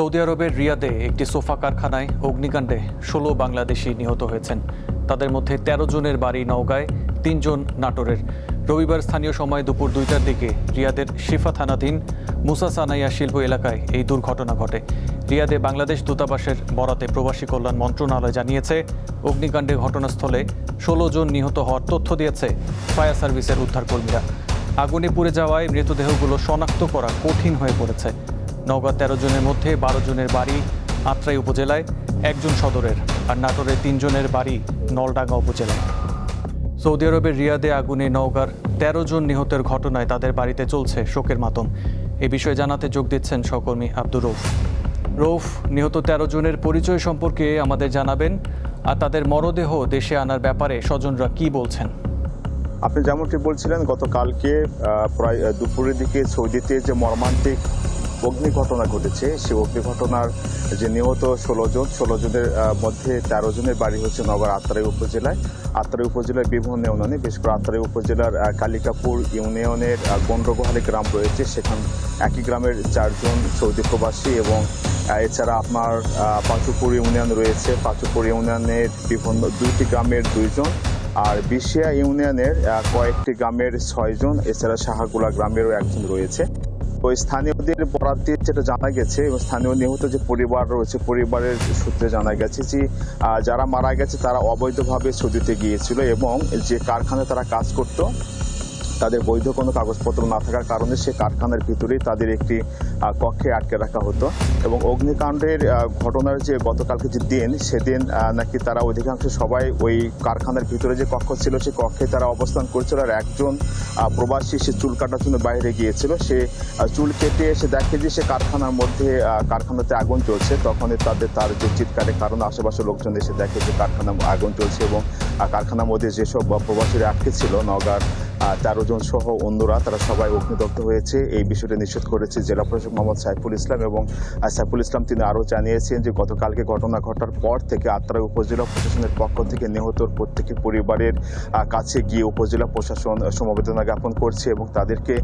Saudi আরবের রিয়াদে একটি sofa কারখানায় অগ্নিকাণ্ডে ১৬ বাংলাদেশি নিহত হয়েছেন। তাদের মধ্যে ১৩ জনের বাড়ি নওগাঁয়, ৩ জন নাটোরের। রবিবার স্থানীয় সময় দুপুর ২টার দিকে রিয়াদের শিফা থানাধীন মুসা সানাইয়া শিল্প এলাকায় এই দুর্ঘটনা ঘটে। রিয়াদে বাংলাদেশ দূতাবাসের বরাতে প্রবাসী কল্যাণ মন্ত্রণালয় জানিয়েছে, অগ্নিকাণ্ডে ঘটনাস্থলে ১৬ জন নিহত হওয়ার তথ্য দিয়েছে ফায়ার সার্ভিসের উদ্ধারকর্মীরা। আগুনে পুড়ে যাওয়ায় মৃতদেহগুলো শনাক্ত করা কঠিন হয়ে পড়েছে। নওগাঁ ১৩ জনের মধ্যে ১২ জনের বাড়ি আত্রাই উপজেলায়, ১ জন সদরের, আর নাটোরের ৩ জনের বাড়ি নলডাঙ্গা উপজেলায়। সৌদি আরবের রিয়াদে আগুনে নওগাঁর ১৩ জন নিহতের ঘটনায় তাদের বাড়িতে চলছে শোকের মাতম। এ বিষয়ে জানাতে যোগ দিচ্ছেন সহকর্মী আব্দুর রউফ। রউফ, নিহত ১৩ জনের পরিচয় সম্পর্কে আমাদের জানাবেন, আর তাদের মরদেহ দেশে আনার ব্যাপারে স্বজনরা কি বলছেন? আপনি যেমনটি বলছিলেন, গতকালকে প্রায় দুপুরের দিকে সৌদিতে যে মর্মান্তিক অগ্নি ঘটনা ঘটেছে, সেই অগ্নি ঘটনার যে নিহত ১৬ জনের মধ্যে ১৩ জনের বাড়ি হচ্ছে নওগাঁর আত্রাই উপজেলায়। আত্রাই উপজেলার বিভিন্ন ইউনিয়নে, বিশেষ করে আত্রাই উপজেলার কালিকাপুর ইউনিয়নের গন্ডগোহালি গ্রাম রয়েছে। সেখানে একই গ্রামের ৪ জন সৌদি প্রবাসী এবং এছাড়া আপনার পাঁচুপুর ইউনিয়ন রয়েছে। পাঁচুপুর ইউনিয়নের বিভিন্ন ২টি গ্রামের ২ জন, আর বিশিয়া ইউনিয়নের কয়েকটি গ্রামের ৬ জন, এছাড়া সাহাগুলা গ্রামেরও ১ জন রয়েছে। ওই স্থানীয়দের বরাত দিয়ে যেটা জানা গেছে, এবং স্থানীয় নিহত যে পরিবার রয়েছে, পরিবারের সূত্রে জানা গেছে যে যারা মারা গেছে তারা অবৈধভাবে সৌদিতে গিয়েছিল এবং যে কারখানায় তারা কাজ করত, তাদের বৈধ কোনো কাগজপত্র না থাকার কারণে সে কারখানার ভিতরেই তাদের একটি কক্ষে আটকে রাখা হতো। এবং অগ্নিকাণ্ডের ঘটনার যে গতকালকে যে দিন, সেদিন নাকি তারা অধিকাংশ সবাই ওই কারখানার ভিতরে যে কক্ষ ছিল, সেই কক্ষে তারা অবস্থান করছিল। আর একজন প্রবাসী সে চুল কাটার জন্য বাইরে গিয়েছিল। সে চুল কেটে এসে দেখে যে সে কারখানার মধ্যে কারখানাতে আগুন চলছে। তখনই তার যে চিৎকারের কারণে আশেপাশের লোকজন এসে দেখে যে কারখানা আগুন চলছে এবং কারখানার মধ্যে যেসব প্রবাসীরা আটকে ছিল, নওগাঁর ১৩ জন সহ অন্যরা, তারা সবাই অগ্নিদগ্ধ হয়েছে। এই বিষয়টি নিশ্চিত করেছে জেলা প্রশাসক মোহাম্মদ সাইফুল ইসলাম। এবং সাইফুল ইসলাম তিনি আরও জানিয়েছেন যে গতকালকে ঘটনা ঘটার পর থেকে আত্রাই উপজেলা প্রশাসনের পক্ষ থেকে নিহতর প্রত্যেকের পরিবারের কাছে গিয়ে উপজেলা প্রশাসন সমবেদনা জ্ঞাপন করছে এবং তাদেরকে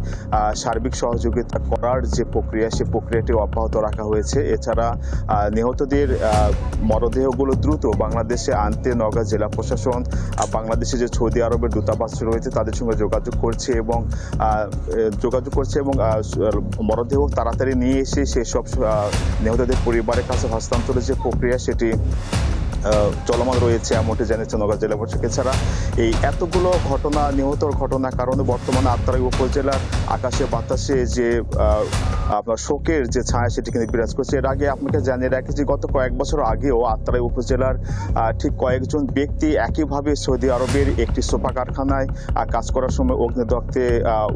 সার্বিক সহযোগিতা করার যে প্রক্রিয়া, সেই প্রক্রিয়াটি অব্যাহত রাখা হয়েছে। এছাড়া নিহতদের মরদেহগুলো দ্রুত বাংলাদেশে আনতে নওগাঁ জেলা প্রশাসন বাংলাদেশে যে সৌদি আরবের দূতাবাস রয়েছে তাদের সঙ্গে যোগাযোগ করছে এবং মরদেহ তাড়াতাড়ি নিয়ে এসে সেসব নিহতদের পরিবারের কাছে হস্তান্তরের যে প্রক্রিয়া, সেটি চলমান রয়েছে এমনটি জানিয়েছে নওগাঁ জেলা প্রশাসক। এছাড়া এই এতগুলো ঘটনা, নিহতর ঘটনার কারণে বর্তমানে আত্রাই উপজেলার আকাশে বাতাসে যে আপনার শোকের যে ছায়া, সেটি কিন্তু বিরাজ করছে। এর আগে আপনাকে জানিয়ে রাখি যে গত কয়েক বছর আগেও আত্রাই উপজেলার ঠিক কয়েকজন ব্যক্তি একইভাবে সৌদি আরবের একটি সোফা কারখানায় কাজ করার সময়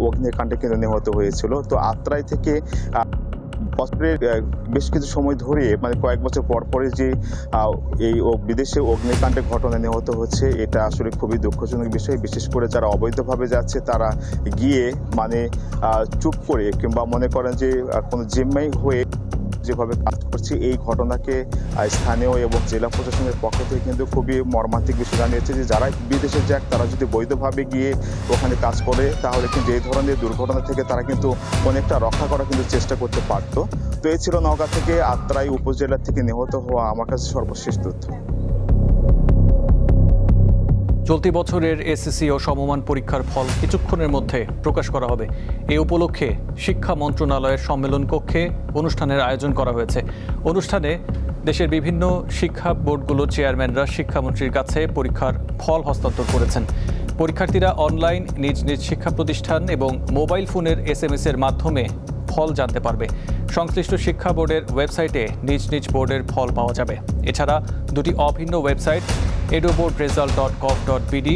অগ্নিকাণ্ডে কিন্তু নিহত হয়েছিল। তো আত্রাই থেকে বছরের বেশ কিছু সময় ধরে, মানে কয়েক বছর পর পরে যে এই বিদেশে অগ্নিকাণ্ডের ঘটনা নিহত হচ্ছে, এটা আসলে খুবই দুঃখজনক বিষয়। বিশেষ করে যারা অবৈধভাবে যাচ্ছে তারা গিয়ে মানে চুপ করে কিংবা মনে করেন যে কোনো জিম্মাই হয়ে যেভাবে কাজ করছে, এই ঘটনাকে স্থানীয় এবং জেলা প্রশাসনের পক্ষ থেকে কিন্তু খুবই মর্মান্তিক বিষয় জানিয়েছে যে যারা বিদেশে যাক, তারা যদি বৈধভাবে গিয়ে ওখানে কাজ করে, তাহলে কিন্তু এই ধরনের দুর্ঘটনা থেকে তারা কিন্তু অনেকটা রক্ষা করার কিন্তু চেষ্টা করতে পারত। তো এই ছিল নওগাঁ থেকে আত্রাই উপজেলা থেকে নিহত হওয়া আমার কাছে সর্বশেষ তথ্য। চলতি বছরের এসএসসি ও সমমান পরীক্ষার ফল কিছুক্ষণের মধ্যে প্রকাশ করা হবে। এই উপলক্ষে শিক্ষা মন্ত্রণালয়ের সম্মেলন কক্ষে অনুষ্ঠানের আয়োজন করা হয়েছে। অনুষ্ঠানে দেশের বিভিন্ন শিক্ষা বোর্ডগুলোর চেয়ারম্যানরা শিক্ষামন্ত্রীর কাছে পরীক্ষার ফল হস্তান্তর করেছেন। পরীক্ষার্থীরা অনলাইন নিজ নিজ শিক্ষা প্রতিষ্ঠান এবং মোবাইল ফোনের SMS-এর মাধ্যমে ফল জানতে পারবে। সংশ্লিষ্ট শিক্ষা বোর্ডের ওয়েবসাইটে নিজ নিজ বোর্ডের ফল পাওয়া যাবে। এছাড়া দুটি অভিন্ন ওয়েবসাইট eduboardresult.gov.bd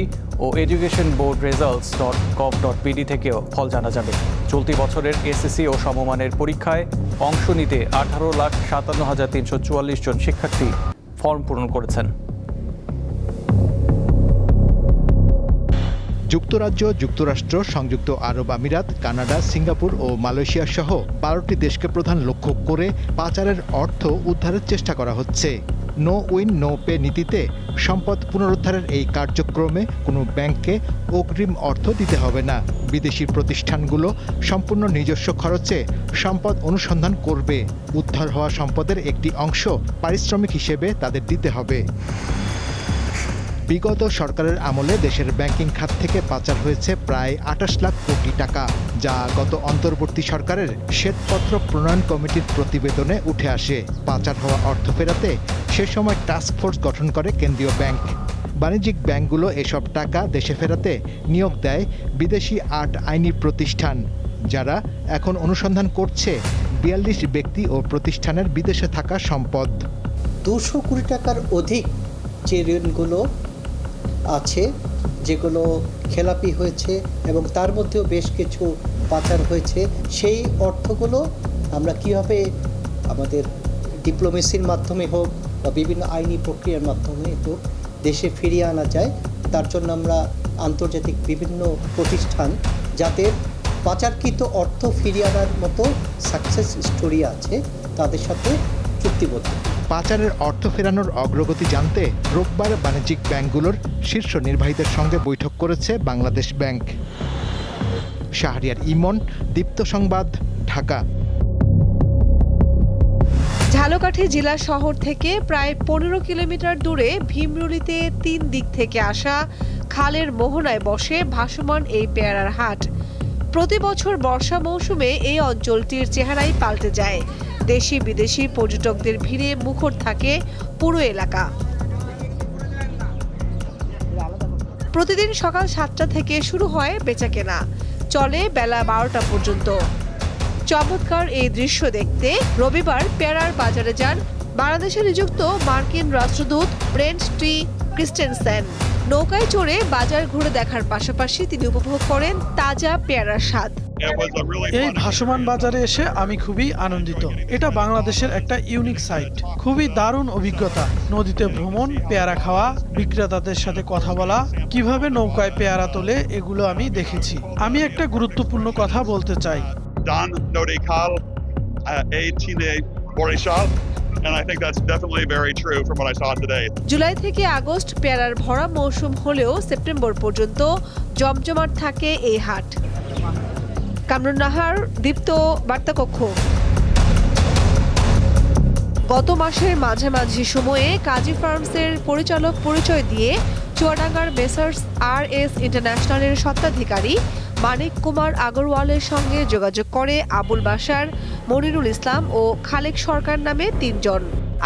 ও educationboardresults.gov.bd থেকেও ফল জানা যাবে। চলতি বছরের এসএসসি ও সমমানের পরীক্ষায় অংশ নিতে 18,57,344 জন শিক্ষার্থী ফর্ম পূরণ করেছেন। যুক্তরাজ্য, যুক্তরাষ্ট্র, সংযুক্ত আরব আমিরাত, কানাডা, সিঙ্গাপুর ও মালয়েশিয়া সহ 12টি দেশকে প্রধান লক্ষ্য করে পাচারের অর্থ উদ্ধারের চেষ্টা করা হচ্ছে। নো উইন নো পে নীতিতে সম্পদ পুনরুদ্ধারের এই কার্যক্রমে কোনো ব্যাংককে অগ্রিম অর্থ দিতে হবে না। বিদেশি প্রতিষ্ঠানগুলো সম্পূর্ণ নিজস্ব খরচে সম্পদ অনুসন্ধান করবে। উদ্ধার হওয়া সম্পদের একটি অংশ পারিশ্রমিক হিসেবে তাদের দিতে হবে। বিগত সরকারের আমলে দেশের ব্যাংকিং খাত থেকে পাচার হয়েছে প্রায় ২৮ লাখ কোটি টাকা, যা গত অন্তর্বর্তী সরকারের শ্বেতপত্র প্রণয়ন কমিটির প্রতিবেদনে উঠে আসে। পাচার হওয়া অর্থ ফেরাতে সে সময় টাস্কফোর্স গঠন করে কেন্দ্রীয় ব্যাংক। বাণিজ্যিক ব্যাংকগুলো এসব টাকা দেশে ফেরাতে নিয়োগ দেয় বিদেশি ৮ আইনি প্রতিষ্ঠান, যারা এখন অনুসন্ধান করছে ৪২ ব্যক্তি ও প্রতিষ্ঠানের বিদেশে থাকা সম্পদ। ২০০ কোটি টাকার অধিক যে ঋণগুলো আছে, যেগুলো খেলাপি হয়েছে এবং তার মধ্যেও বেশ কিছু পাচার হয়েছে, সেই অর্থগুলো আমরা কীভাবে আমাদের ডিপ্লোমেসির মাধ্যমে হোক বা বিভিন্ন আইনি প্রক্রিয়ার মাধ্যমে হোক দেশে ফিরিয়ে আনা যায়, তার জন্য আমরা আন্তর্জাতিক বিভিন্ন প্রতিষ্ঠান যাদের পাচারকৃত অর্থ ফিরিয়ে আনার মতো সাকসেস স্টোরি আছে তাদের সাথে চুক্তিবদ্ধ। পাচারের অর্থ ফেরানোর অগ্রগতি জানতে রোববার বাণিজ্যিক ব্যাংকগুলোর শীর্ষ নির্বাহীদের সঙ্গে বৈঠক করেছে বাংলাদেশ ব্যাংক। শাহরিয়ার ইমন, দীপ্ত সংবাদ, ঢাকা। ঝালকাঠি জেলা শহর থেকে প্রায় ১৫ কিলোমিটার দূরে ভীমরুলিতে ৩ দিক থেকে আসা খালের মোহনায় বসে ভাসমান এই পেয়ারার হাট। প্রতি বছর বর্ষা মৌসুমে এই অঞ্চলটির চেহারাই পাল্টে যায়। দেশি বিদেশি পর্যটকদের ভিড়ে মুখর থাকে পুরো এলাকা। প্রতিদিন সকাল ৭টা থেকে শুরু হয় বেচাকেনা, চলে বেলা ১২টা পর্যন্ত। চমৎকার এই দৃশ্য দেখতে রবিবার পেয়ারার বাজারে যান বাংলাদেশে নিযুক্ত মার্কিন রাষ্ট্রদূত ব্রেন্ট টি ক্রিস্টেনসেন। নৌকায় চড়ে বাজার ঘুরে দেখার পাশাপাশি তিনি উপভোগ করেন তাজা পেয়ারার স্বাদ। এই ভাসমান বাজারে এসে আমি খুবই আনন্দিত। এটা বাংলাদেশের একটা ইউনিক সাইট, খুবই দারুণ অভিজ্ঞতা। নদীতে ভ্রমণ, পেয়ারা খাওয়া, বিক্রেতাদের সাথে কথা বলা, কিভাবে নৌকায় পেয়ারা তোলে, এগুলো আমি দেখেছি। আমি একটা গুরুত্বপূর্ণ কথা বলতে চাই। And I think that's definitely very true from what I saw today. July থেকে আগস্ট পেয়ারার ভরা মৌসুম হলেও সেপ্টেম্বর পর্যন্ত জমজমাট থাকে এই হাট। কামরুন নাহার, দীপ্ত, বার্তাকক্ষ। গত মাসের মাঝামাঝি সময়ে কাজী ফার্মসের পরিচালক পরিচয় দিয়ে চুয়াডাঙ্গার মেসার্স RS ইন্টারন্যাশনালের স্বত্বাধিকারী মানিক কুমার আগরওয়ালের সঙ্গে যোগাযোগ করে আবুল বাশার, মনিরুল ইসলাম ও খালেক সরকার নামে ৩ জন।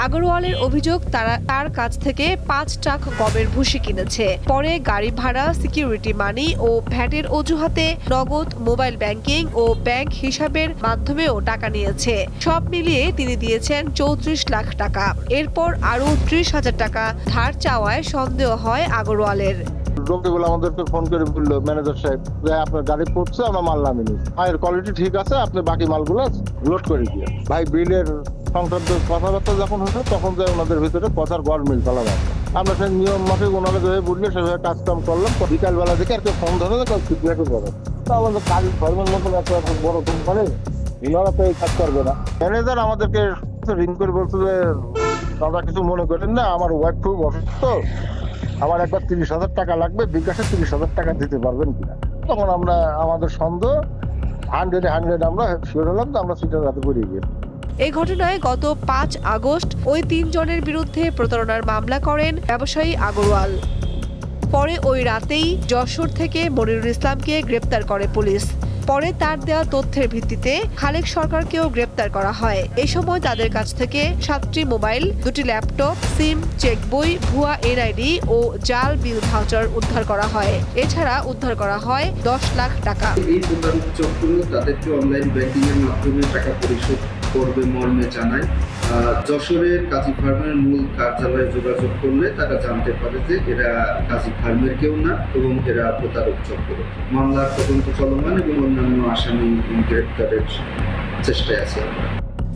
আগরওয়ালের অভিযোগ তারা তার কাছ থেকে ৫ ট্রাক গমের ভুসি কিনেছে। পরে গাড়ি ভাড়া, সিকিউরিটি মানি ও ভ্যাটের অজুহাতে নগদ, মোবাইল ব্যাংকিং ও ব্যাংক হিসাবের মাধ্যমেও টাকা নিয়েছে। সব মিলিয়ে তিনি দিয়েছেন ৩৪ লাখ টাকা। এরপর আরও ৩০,০০০ টাকা ধার চাওয়ায় সন্দেহ হয় আগরওয়ালের। লোকগুলো আমাদেরকে ফোন করে বললো, ম্যানেজার সাহেব যে আপনার গাড়ি পড়ছে, আমরা মাল নামিনি, মায়ের কোয়ালিটি ঠিক আছে, আপনি বাকি মালগুলো লোড করে দিয়ে। ভাই বিলের সংক্রান্ত কথাবার্তা যখন হতো তখন যে ওনাদের ভিতরে কথার গরমিল ফেলাম। আমরা সেই নিয়ম মাফিক ওনারা যেভাবে বললে সেভাবে কাজ কাম করলাম। বিকালবেলা থেকে একটা ফোন ধরে ফিডব্যাকও করে। তো আমাদের কাজ ধর্মের মতন একটা বড় কোম্পানি, ওনারা তো এই কাজ করবে না। ম্যানেজার আমাদেরকে রিং করে বলছে যে দাদা কিছু মনে করেন না, আমার ওয়াইফ খুব অসুস্থ, আমার একবার ৩০,০০০ টাকা লাগবে, বিকাশে ৩০,০০০ টাকা দিতে পারবেন কিনা। তখন আমরা আমাদের সন্দেহ 100 আমরা শিওর হলাম, তো আমরা সিটের রাতে পড়ে গিয়ে। এই ঘটনায় গত ৫ আগস্ট ওই ৩ জনের বিরুদ্ধে প্রতারণার মামলা করেন ব্যবসায়ী আগরওয়াল। পরে ওই রাতেই যশোর থেকে মনিরুল ইসলামকে গ্রেপ্তার করে পুলিশ। পরে তার দেওয়া তথ্যের ভিত্তিতে খালেক সরকারকেও গ্রেপ্তার করা হয়। এই সময় তাদের কাছ থেকে 7টি মোবাইল, 2টি ল্যাপটপ, সিম, চেক বই, ভুয়া NID ও জাল বিল ভাউচার উদ্ধার করা হয়। এছাড়া উদ্ধার করা হয় 10 লাখ টাকা। এই প্রতারক চক্র তাদেরকে অনলাইন ব্যাংকিং এর মাধ্যমে টাকা পরিশোধ করবে মর্মে জানায়। যশোরের কাজী ফার্মের মূল কার্যালয়ে যোগাযোগ করলে তারা জানতে পারে যে এরা কাজী ফার্মের কেউ না এবং এরা প্রতারক চক্র। মামলার তদন্ত চলমান এবং অন্যান্য আসামি গ্রেপ্তারের চেষ্টায় আছে।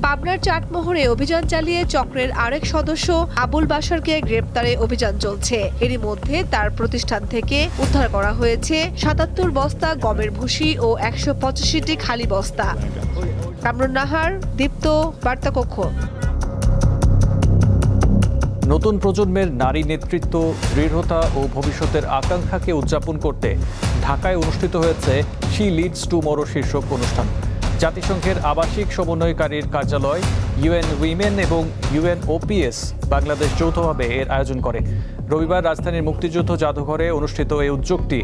পাবনার চাটমোহরে অভিযান চালিয়ে চক্রের আরেক সদস্য আবুল বাশারকে গ্রেপ্তারে অভিযান চলছে। এরই মধ্যে তার প্রতিষ্ঠান থেকে উদ্ধার করা হয়েছে ৭৭ বস্তা গমের ভুসি ও ১৮৫টি খালি বস্তা। কামরুন নাহার, দীপ্ত, বার্তাকক্ষ। নতুন প্রজন্মের নারী নেতৃত্ব, দৃঢ়তা ও ভবিষ্যতের আকাঙ্ক্ষাকে উদযাপন করতে ঢাকায় অনুষ্ঠিত হয়েছে শি লিডস টুমরো শীর্ষক অনুষ্ঠান। জাতিসংঘের আবাসিক সমন্বয়কারীর কার্যালয়, ইউএন উইমেন এবং ইউএনওপিএস বাংলাদেশ যৌথভাবে এর আয়োজন করে। রবিবার রাজধানীর মুক্তিযুদ্ধ জাদুঘরে অনুষ্ঠিত এই উদ্যোগটি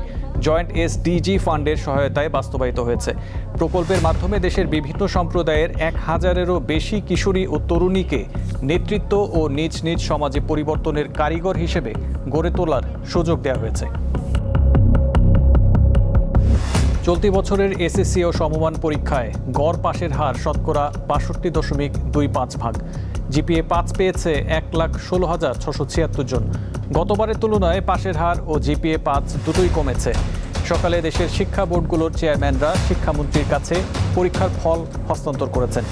জয়েন্ট এসডিজি ফান্ডের সহায়তায় বাস্তবায়িত হয়েছে। প্রকল্পের মাধ্যমে দেশের বিভিন্ন সম্প্রদায়ের 1000-এরও বেশি কিশোরী ও তরুণীকে নেতৃত্ব ও নিজ নিজ সমাজে পরিবর্তনের কারিগর হিসেবে গড়ে তোলার সুযোগ দেওয়া হয়েছে। চলতি বছরের এসএসসি ও সমমান পরীক্ষায় গড় পাশের হার শতকরা ৬২.25 জিপিএ 5 পেয়েছে 1,16,676 জন। গতবারের তুলনায় পাশের হার ও জিপিএ 5 দুটোই কমেছে। সকালে দেশের শিক্ষা বোর্ডগুলোর চেয়ারম্যানরা শিক্ষামন্ত্রীর কাছে পরীক্ষার ফল হস্তান্তর করেছেন।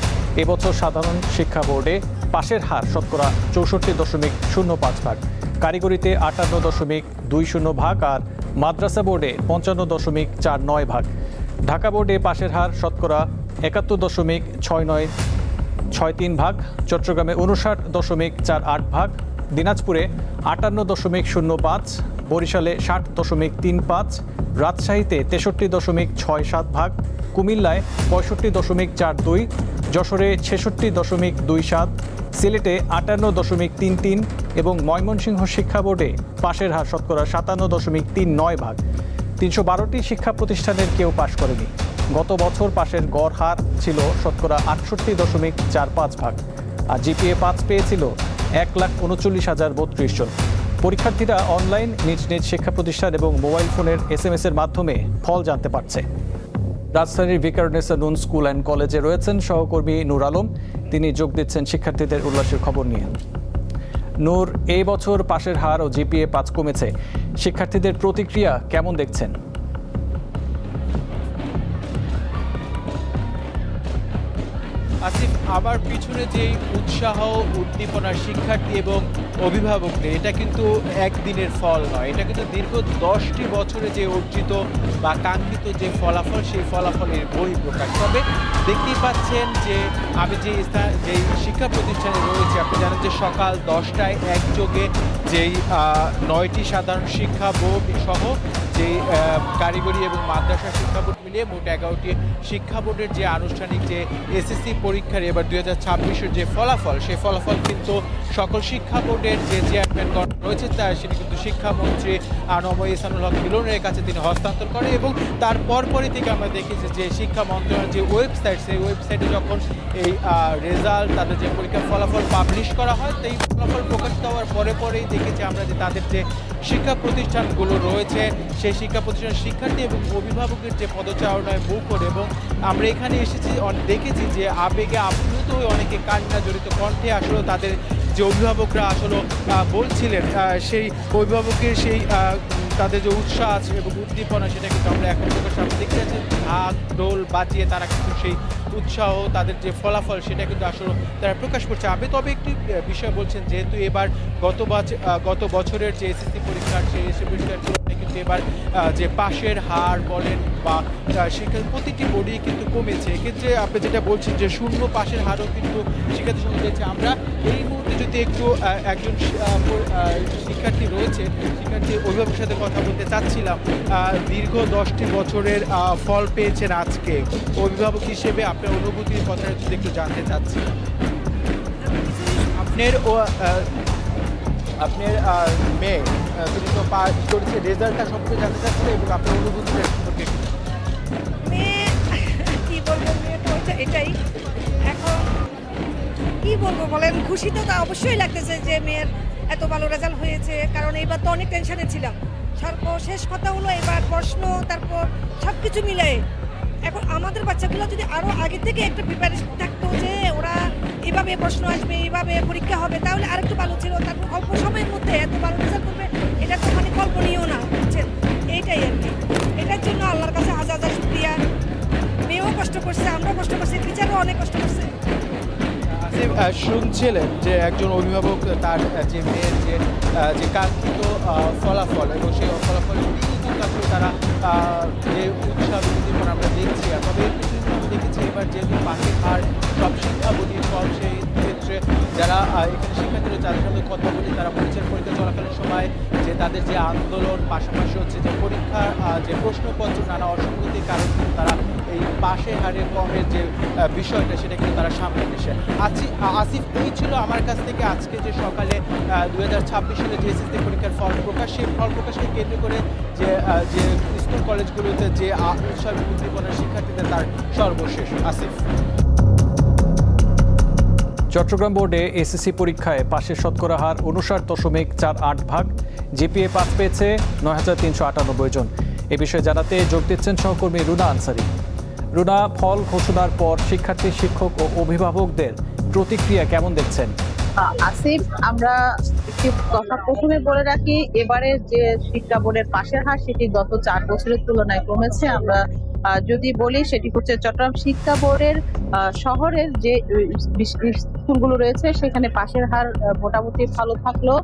এবছর সাধারণ শিক্ষা বোর্ডে পাশের হার শতকরা 64.05, কারিগরিতে 58.20 আর মাদ্রাসা বোর্ডে 55.49। ঢাকা বোর্ডে পাশের হার শতকরা 71.6963, চট্টগ্রামে 59.48, দিনাজপুরে 58.05, বরিশালে 60.35, রাজশাহীতে 63.67, কুমিল্লায় 65.42, যশোরে 66.27, সিলেটে 58.33 এবং ময়মনসিংহ শিক্ষা বোর্ডে পাশের হার শতকরা 57.39। 312টি শিক্ষা প্রতিষ্ঠানের কেউ পাশ করেনি। গত বছর পাশের গড় হার ছিল শতকরা 68.45 আর জিপিএ 5 পেয়েছিল 1,39,032 জন। পরীক্ষার্থীরা অনলাইন নিজ নিজ শিক্ষা প্রতিষ্ঠান এবং মোবাইল ফোনের SMS-এর মাধ্যমে ফল জানতে পারছে। রাজধানীর ভিকারুননিসা নূন স্কুল অ্যান্ড কলেজে রয়েছেন সহকর্মী নূর আলম। তিনি যোগ দিচ্ছেন শিক্ষার্থীদের উল্লাসের খবর নিয়ে। নূর, এই বছর পাশের হার ও জিপিএ 5 কমেছে, শিক্ষার্থীদের প্রতিক্রিয়া কেমন দেখছেন? আসিফ, আমার পিছনে যে উৎসাহ উদ্দীপনার শিক্ষার্থী এবং অভিভাবকদের, এটা কিন্তু একদিনের ফল নয়, এটা কিন্তু দীর্ঘ 10টি বছরে যে অর্জিত বা কাঙ্ক্ষিত যে ফলাফল, সেই ফলাফলের বহিঃপ্রকাশ। তবে দেখতেই পাচ্ছেন যে আমি যেই শিক্ষা প্রতিষ্ঠানে রয়েছে, আপনি জানেন যে সকাল 10টায় একযোগে যেই 9টি সাধারণ শিক্ষা বোর্ড সহ যেই কারিগরি এবং মাদ্রাসা শিক্ষা বোর্ড মিলিয়ে মোট 11টি শিক্ষা বোর্ডের যে আনুষ্ঠানিক যে এসএসসি পরীক্ষার এবার 2026-এর যে ফলাফল, সেই ফলাফল কিন্তু সকল শিক্ষা বোর্ডের যে চেয়ারম্যানগণ রয়েছে সেটি কিন্তু শিক্ষামন্ত্রী আনম ইহসানুল হক মিলনের কাছে তিনি হস্তান্তর করে এবং তার পরপরই থেকে আমরা দেখেছি যে শিক্ষা মন্ত্রণালয়ের যে ওয়েবসাইট, সেই ওয়েবসাইটে যখন এই রেজাল্ট, তাদের যে পরীক্ষার ফলাফল পাবলিশ করা হয়, সেই ফলাফল প্রকাশিত হওয়ার পরেই দেখেছি আমরা যে তাদের যে শিক্ষা প্রতিষ্ঠানগুলো রয়েছে, সেই শিক্ষা প্রতিষ্ঠানের শিক্ষার্থী এবং অভিভাবকের যে পদচারণায় মুখর, এবং আমরা এখানে এসেছি দেখেছি যে আবেগে আপ্লুত হয়ে অনেকে কান্না জড়িত কণ্ঠে আসলে তাদের যে অভিভাবকরা আসলে বলছিলেন, সেই অভিভাবকের সেই তাদের যে উৎসাহ আছে এবং উদ্দীপনা, সেটা কিন্তু আমরা এখন সামনে দেখতে পাচ্ছি। ঢাক ঢোল বাজিয়ে তারা কিন্তু সেই উৎসাহ, তাদের যে ফলাফল, সেটা কিন্তু আসলে তারা প্রকাশ করছে। আমি তবে একটি বিষয় বলছেন, যেহেতু এবার গত বছরের যে এসএসসি পরীক্ষার সেই এসএসসি পরীক্ষার তুলনায় কিন্তু এবার যে পাশের হার বলেন বা শিক্ষা প্রতিটি বোর্ডেই কিন্তু কমেছে। এক্ষেত্রে আপনি যেটা বলছেন যে শূন্য পাশের হারও কিন্তু শিক্ষার্থী সঙ্গে দেখছে। আমরা এই মুহূর্তে যদি একটু একজন শিক্ষার্থী রয়েছে, শিক্ষার্থী অভিভাবকের সাথে কথা বলতে চাচ্ছিলাম। দীর্ঘ 10টি বছরের ফল পেয়েছেন আজকে, অভিভাবক হিসেবে আপনার অনুভূতির কথা যদি একটু জানতে চাচ্ছি। আপনার মেয়ে তিনি তো পাস করেছে, রেজাল্টটা সম্পর্কে জানতে চাচ্ছিল এবং আপনার অনুভূতিটা সম্পর্কে মেয়ে কি বলবো, মেয়ে তো এটাই এখন কি বলবো বলেন, খুশি তো অবশ্যই লাগতেছে যে মেয়ের এত ভালো রেজাল্ট হয়েছে, কারণ এইবার তো অনেক টেনশনে ছিলাম। সর্বশেষ কথা হলো এবার প্রশ্ন, তারপর সব কিছু মিলে এখন আমাদের বাচ্চাগুলো যদি আরও আগে থেকে একটা প্রিপারেশন থাকতো যে ওরা এভাবে প্রশ্ন আসবে, এইভাবে পরীক্ষা হবে, তাহলে আরেকটু ভালো ছিল। তারপর অল্প সময়ের মধ্যে এত ভালো রেজাল্ট করবে, এটা তো মানে কল্পনীয় না, বুঝছেন? এইটাই আর কি। এটার জন্য আল্লাহর কাছে হাজার হাজার শুকরিয়া। মেয়েও কষ্ট করছে, আমরাও কষ্ট করছি, টিচারও অনেক কষ্ট করছে। শুনছিলেন যে একজন অভিভাবক তার যে মেয়ের যে কাঙ্ক্ষিত ফলাফল এবং সেই ফলাফল তারা যে উৎসাহ উদ্দীপনা আমরা দেখছি। তবে দেখেছি এবার যেহেতু পাশের হার সব শিক্ষা বোর্ডের ফল, সেই ক্ষেত্রে সেক্ষেত্রে যারা এখানে শিক্ষার্থীরা যাদের সাথে কথা বলি তারা বলছেন পরীক্ষা চলাকালীন সময় যে তাদের যে আন্দোলন, পাশাপাশি হচ্ছে যে পরীক্ষার যে প্রশ্নপত্র নানা অসঙ্গতির কারণে তারা এই পাশের হারে কমের যে বিষয়টা সেটা কিন্তু তারা সামনে এসে আসিফ, এই ছিল আমার কাছ থেকে আজকে যে সকালে 2026 সালে যে এসএসসি পরীক্ষার ফল প্রকাশ, সেই ফল প্রকাশকে কেন্দ্র করে যে স্কুল কলেজগুলোতে যে উৎসব উদ্দীপনার শিক্ষার্থীদের তার সর্বশেষ। আসিফ। চট্টগ্রাম বোর্ডে এসএসসি পরীক্ষায় পাশের শতকরা হার 59.48%, জিপিএ 5 পেয়েছে 9,398 জন। এ বিষয়ে জানাতে যোগ দিচ্ছেন সহকর্মী রুনা আনসারি। রুনা, ফল ঘোষণার পর শিক্ষার্থী, শিক্ষক ও অভিভাবকদের প্রতিক্রিয়া কেমন দেখছেন? আসিফ, আমরা একটি কথা প্রথমে বলে রাখি, এবারের যে শিক্ষা বোর্ডের পাশের হার সেটি গত 4 বছরের তুলনায় কমেছে। আমরা যদি বলি সেটি হচ্ছে চট্টগ্রাম শিক্ষা বোর্ডের শহরের যে স্কুলগুলো রয়েছে সেখানে পাশের হার মোটামুটি ভালো থাকলেও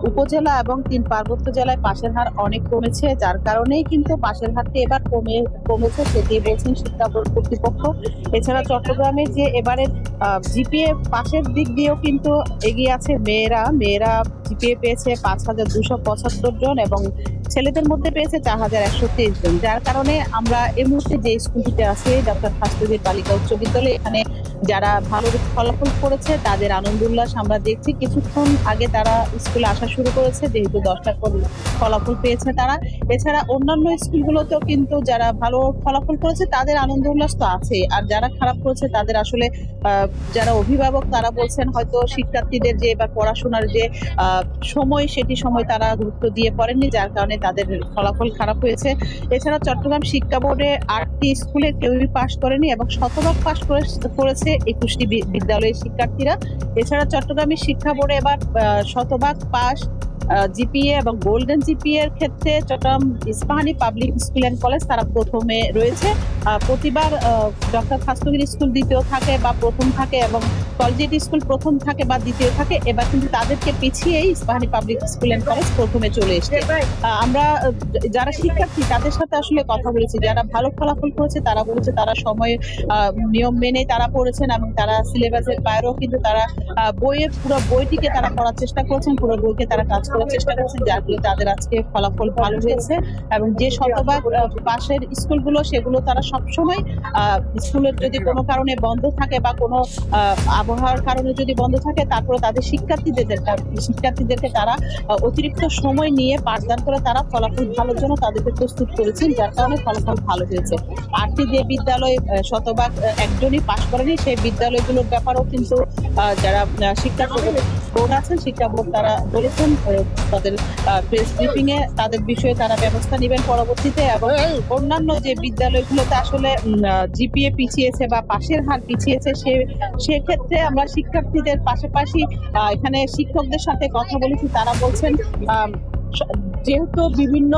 উপজেলা এবং 3 পার্বত্য জেলায় পাশের হার অনেক কমেছে, যার কারণেই কিন্তু পাশের হারটি এবার কমেছে সেটি বলছেন শিক্ষা বোর্ড কর্তৃপক্ষ। এছাড়া চট্টগ্রামের যে এবারের জিপিএ পাশের দিক দিয়েও কিন্তু এগিয়ে আছে মেয়েরা জিপিএ পেয়েছে 5,275 জন এবং ছেলেদের মধ্যে পেয়েছে 4,123 জন, যার কারণে আমরা এই মুহূর্তে যে স্কুলটিতে আছি ডক্টর খাস্তগীর বালিকা উচ্চ বিদ্যালয়, এখানে যারা ভালো ফলাফল করেছে তাদের আনন্দ উল্লাস আমরা দেখছি। কিছুক্ষণ আগে তারা স্কুলে আসা শুরু করেছে, যেহেতু 10টা ফলাফল পেয়েছে তারা। এছাড়া অন্যান্য স্কুলগুলোতেও কিন্তু যারা ভালো ফলাফল করেছে তাদের আনন্দ উল্লাস তো আছে, আর যারা খারাপ করেছে তাদের আসলে যারা অভিভাবক তারা বলছেন হয়তো শিক্ষার্থীদের যে বা পড়াশোনার যে সময় সেটি সময় তারা গুরুত্ব দিয়ে পড়েননি, যার কারণে তাদের ফলাফল খারাপ হয়েছে। এছাড়া চট্টগ্রাম শিক্ষা বোর্ডে 8টি স্কুলে কেউই পাশ করেনি এবং শতভাগ পাশ করেছে 21টি বিদ্যালয়ের শিক্ষার্থীরা। এছাড়া চট্টগ্রামের শিক্ষা বোর্ডে এবার শতভাগ পাশ জিপিএ এবং গোল্ডেন জিপিএ এর ক্ষেত্রে Chattogram Ispahani public school and college তারা প্রথমে রয়েছে। প্রতিবার ডক্টর খাস্তগীর স্কুল দ্বিতীয় থাকে বা প্রথম থাকে এবং কলেজিয়েট স্কুল প্রথম থাকে বা দ্বিতীয় থাকে, এবার কিন্তু তাদেরকে পিছিয়েই Ispahani public school and college প্রথমে চলে এসেছে। আমরা যারা শিক্ষার্থী তাদের সাথে আসলে কথা বলেছি, যারা ভালো ফলাফল করেছে তারা বলেছে তারা সময় নিয়ম মেনে তারা পড়েছেন এবং তারা সিলেবাসের বাইরেও কিন্তু তারা পুরো বইটিকে তারা পড়ার চেষ্টা করছেন, পুরো বইকে তারা কাজ করার চেষ্টা করছেন, যার ফলে তাদের আজকে ফলাফল ভালো হয়েছে। এবং যে শতভাগ পাশের স্কুলগুলো সেগুলো তারা সবসময় স্কুলের যদি কোনো কারণে বন্ধ থাকে বা কোনো আবহাওয়ার কারণে যদি বন্ধ থাকে তারপরে তাদের শিক্ষার্থীদেরকে তারা অতিরিক্ত সময় নিয়ে পাঠদান করে তারা ফলাফল ভালোর জন্য তাদেরকে প্রস্তুত করেছেন, যার কারণে ফলাফল ভালো হয়েছে। 8টি যে বিদ্যালয় শতভাগ একজনই পাশ করেনি সেই বিদ্যালয়গুলোর ব্যাপারেও কিন্তু যারা শিক্ষা বোর্ড আছেন শিক্ষা বোর্ড তারা বলেছেন তাদের প্রেস ব্রিফিং এ তাদের বিষয়ে তারা ব্যবস্থা নেবেন পরবর্তীতে। এবং অন্যান্য যে বিদ্যালয়গুলোতে আসলে জিপিএ পিছিয়েছে বা পাশের হার পিছিয়েছে সেক্ষেত্রে আমরা শিক্ষার্থীদের পাশাপাশি এখানে শিক্ষকদের সাথে কথা বলেছি, তারা বলছেন যেহেতু বিভিন্ন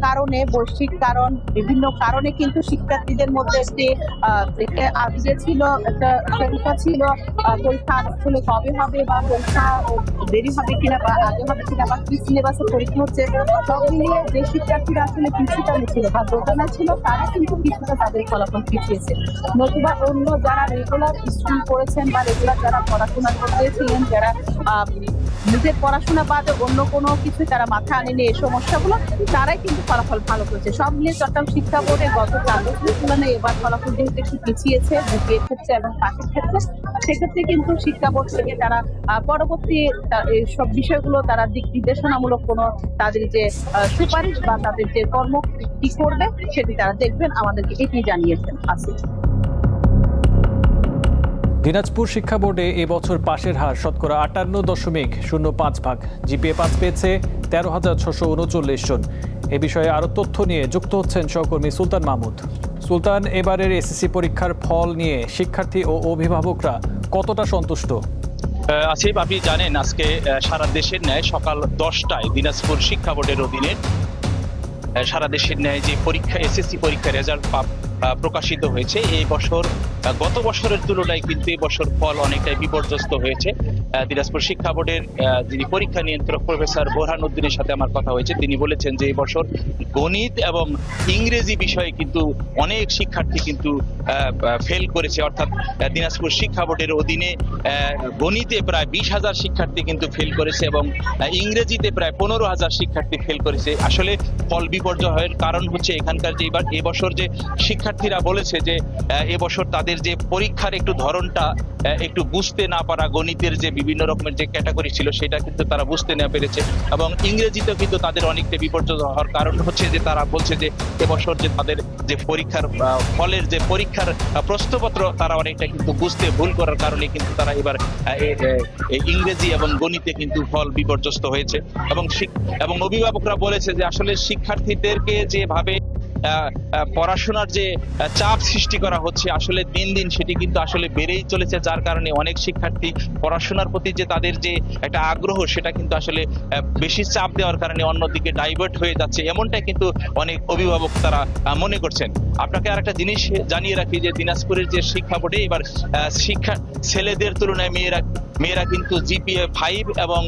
কারণে বৈশ্বিক কারণ বিভিন্ন কারণে কিন্তু শিক্ষার্থীদের মধ্যে একটি আগে ছিল একটা শঙ্কা ছিল পরীক্ষা আসলে কবে হবে বা পরীক্ষা দেরি হবে কিনা বা আগে হবে কিনা বা কি সিলেবাসে পরীক্ষা হচ্ছে, সব মিলিয়ে যে শিক্ষার্থীরা আসলে পিছুটানো ছিল বা দোকানা ছিল তারা কিন্তু কিছুটা তাদের ফলাফল পিছিয়েছে। নতুবা অন্য যারা রেগুলার স্কুল করেছেন বা রেগুলার যারা পড়াশোনা করতেছিলেন, যারা নিজের পড়াশোনা বাদে অন্য কোনো কিছু তারা মাথা আনেনি এই সমস্যাগুলো, তারাই কিন্তু ফলাফল ভালো করেছে। সব মিলিয়ে চট্টগ্রাম শিক্ষা বোর্ডে গত 4 বছরের তুলনায় এবার ফলাফল যেহেতু একটু পিছিয়েছে জিপিএর ক্ষেত্রে এবং পাশের ক্ষেত্রে, সেক্ষেত্রে কিন্তু শিক্ষা বোর্ড থেকে তারা পরবর্তী সব বিষয়গুলো তারা দিক নির্দেশনামূলক কোনো তাদের যে সুপারিশ বা তাদের যে কর্ম কি করবে সেটি তারা দেখবেন, আমাদেরকে এটি জানিয়েছেন। আসিফ। দিনাজপুর শিক্ষা বোর্ডে এবছর পাশের হার শতকরা 58.05%, জিপিএ 5 পেয়েছে 13,639 জন। এ বিষয়ে আরো তথ্য নিয়ে যুক্ত হচ্ছেন সহকর্মী সুলতান মাহমুদ। সুলতান, এবারের এসএসসি পরীক্ষার ফল নিয়ে শিক্ষার্থী ও অভিভাবকরা কতটা সন্তুষ্ট? আসিফ, আপনি জানেন আজকে সারা দেশের ন্যায় সকাল 10টায় দিনাজপুর শিক্ষা বোর্ডের অধীনে সারা দেশের ন্যায় যে পরীক্ষা এসএসসি পরীক্ষার রেজাল্ট প্রকাশিত হয়েছে। এই বছর গত বছরের তুলনায় কিন্তু এই বছর ফল অনেকটাই বিপর্যস্ত হয়েছে। দিনাজপুর শিক্ষা বোর্ডের যিনি পরীক্ষা নিয়ন্ত্রক প্রফেসর বোরহান উদ্দিনের সাথে আমার কথা হয়েছে। তিনি বলেছেন যে এবছর গণিত এবং ইংরেজি বিষয়ে কিন্তু অনেক শিক্ষার্থী কিন্তু ফেল করেছে, অর্থাৎ দিনাজপুর শিক্ষা বোর্ডের অধীনে গণিতে প্রায় 20,000 শিক্ষার্থী কিন্তু ফেল করেছে এবং ইংরেজিতে প্রায় 15,000 শিক্ষার্থী ফেল করেছে। আসলে ফল বিপর্যয়ের কারণ হচ্ছে এখানকার যে এবছর যে শিক্ষার্থীরা বলেছে যে এবছর তাদের যে পরীক্ষার একটু ধরনটা একটু বুঝতে না পারা, গণিতের যে বিভিন্ন রকমের যে ক্যাটাগরি ছিল সেটা কিন্তু তারা বুঝতে না পেরেছে এবং ইংরেজিতেও কিন্তু তাদের অনেকটা বিপর্যয় হওয়ার কারণ হচ্ছে যে তারা বলছে যে এবছর যে তাদের যে পরীক্ষার ফলের যে পরীক্ষার প্রশ্নপত্র তারা অনেকটা কিন্তু বুঝতে ভুল করার কারণে কিন্তু তারা এবার ইংরেজি এবং গণিতে কিন্তু ফল বিপর্যস্ত হয়েছে এবং অভিভাবকরা বলেছে যে আসলে শিক্ষার্থীদেরকে যেভাবে পড়াশোনার যে চাপ সৃষ্টি করা হচ্ছে আসলে দিন দিন সেটি কিন্তু আসলে বেড়েই চলেছে, যার কারণে অনেক শিক্ষার্থী পড়াশোনার প্রতি যে তাদের যে একটা আগ্রহ সেটা কিন্তু আসলে বেশি চাপ দেওয়ার কারণে অন্যদিকে ডাইভার্ট হয়ে যাচ্ছে, এমনটাই কিন্তু অনেক অভিভাবক তারা মনে করছেন। আপনাকে আর একটা জিনিস জানিয়ে রাখি যে দিনাজপুরের যে শিক্ষা বোর্ডে এবার শিক্ষা ছেলেদের তুলনায় মেয়েরা কিন্তু জিপিএ 5 এবং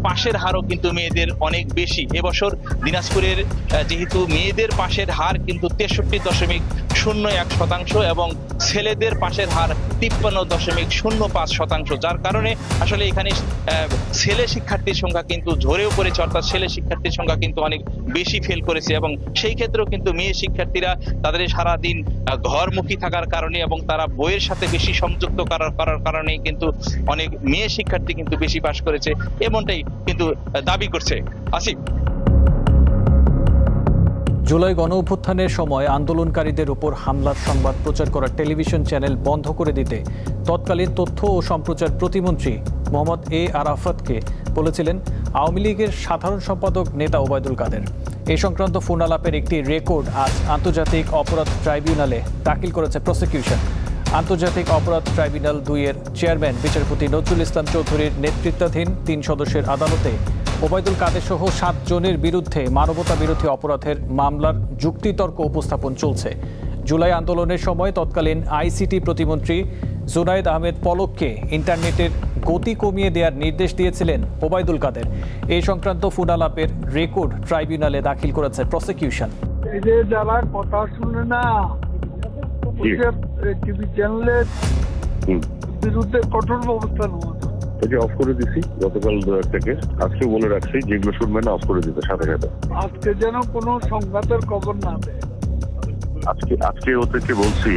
পাশের হারও কিন্তু মেয়েদের অনেক বেশি। এবছর দিনাজপুরের যেহেতু মেয়েদের পাশের হার কিন্তু 63.01% এবং ছেলেদের পাশের হার 53.05%, যার কারণে আসলে এখানে ছেলে শিক্ষার্থীর সংখ্যা কিন্তু ঝরেও পড়েছে, অর্থাৎ ছেলে শিক্ষার্থীর সংখ্যা কিন্তু অনেক বেশি ফেল করেছে এবং সেই ক্ষেত্রেও কিন্তু মেয়ে শিক্ষার্থীরা তাদের সারাদিন ঘরমুখী থাকার কারণে এবং তারা বইয়ের সাথে বেশি সংযুক্ত করার কারণে কিন্তু অনেক মেয়ে শিক্ষার্থী কিন্তু বেশি পাশ করেছে, এমনটাই কিন্তু দাবি করছে। আসিফ। জুলাই গণ অভ্যুত্থানের সময় আন্দোলনকারীদের উপর হামলার সংবাদ প্রচার করা টেলিভিশন চ্যানেল বন্ধ করে দিতে তৎকালীন তথ্য ও সম্প্রচার প্রতিমন্ত্রী মোহাম্মদ এ আরাফাতকে বলেছিলেন আওয়ামী লীগের সাধারণ সম্পাদক নেতা ওবায়দুল কাদের। এই সংক্রান্ত ফোন আলাপের একটি রেকর্ড আজ আন্তর্জাতিক অপরাধ ট্রাইব্যুনালে দাখিল করেছে প্রসিকিউশন। আন্তর্জাতিক অপরাধ ট্রাইব্যুনাল 2-এর চেয়ারম্যান বিচারপতি নজরুল ইসলাম চৌধুরীর নেতৃত্বাধীন 3 সদস্যের আদালতে ওবায়দুল কাদের সহ 7 জনের বিরুদ্ধে মানবতা বিরোধী অপরাধের মামলার যুক্তিতর্ক উপস্থাপন চলছে। জুলাই আন্দোলনের সময় তৎকালীন আইসিটি প্রতিমন্ত্রী জুনায়েদ আহমেদ পলককে ইন্টারনেটের গতি কমিয়ে দেওয়ার নির্দেশ দিয়েছিলেন ওবায়দুল কাদের। এই সংক্রান্ত ফোন আলাপের রেকর্ড ট্রাইব্যুনালে দাখিল করেছে প্রসিকিউশন। এই যে যারা কথা শুনে না টিভি চ্যানেলের বিরুদ্ধে কঠোর ব্যবস্থা নেওয়া, এটা অফ করে দিছি গতকাল থেকে। আজকে বলে রাখছি যেগুলো শুনবে না অফ করে দিতে সাথে সাথে। আজকে যেন কোনো সংঘাতের খবর না দেয়। আজকে ওদেরকে বলছি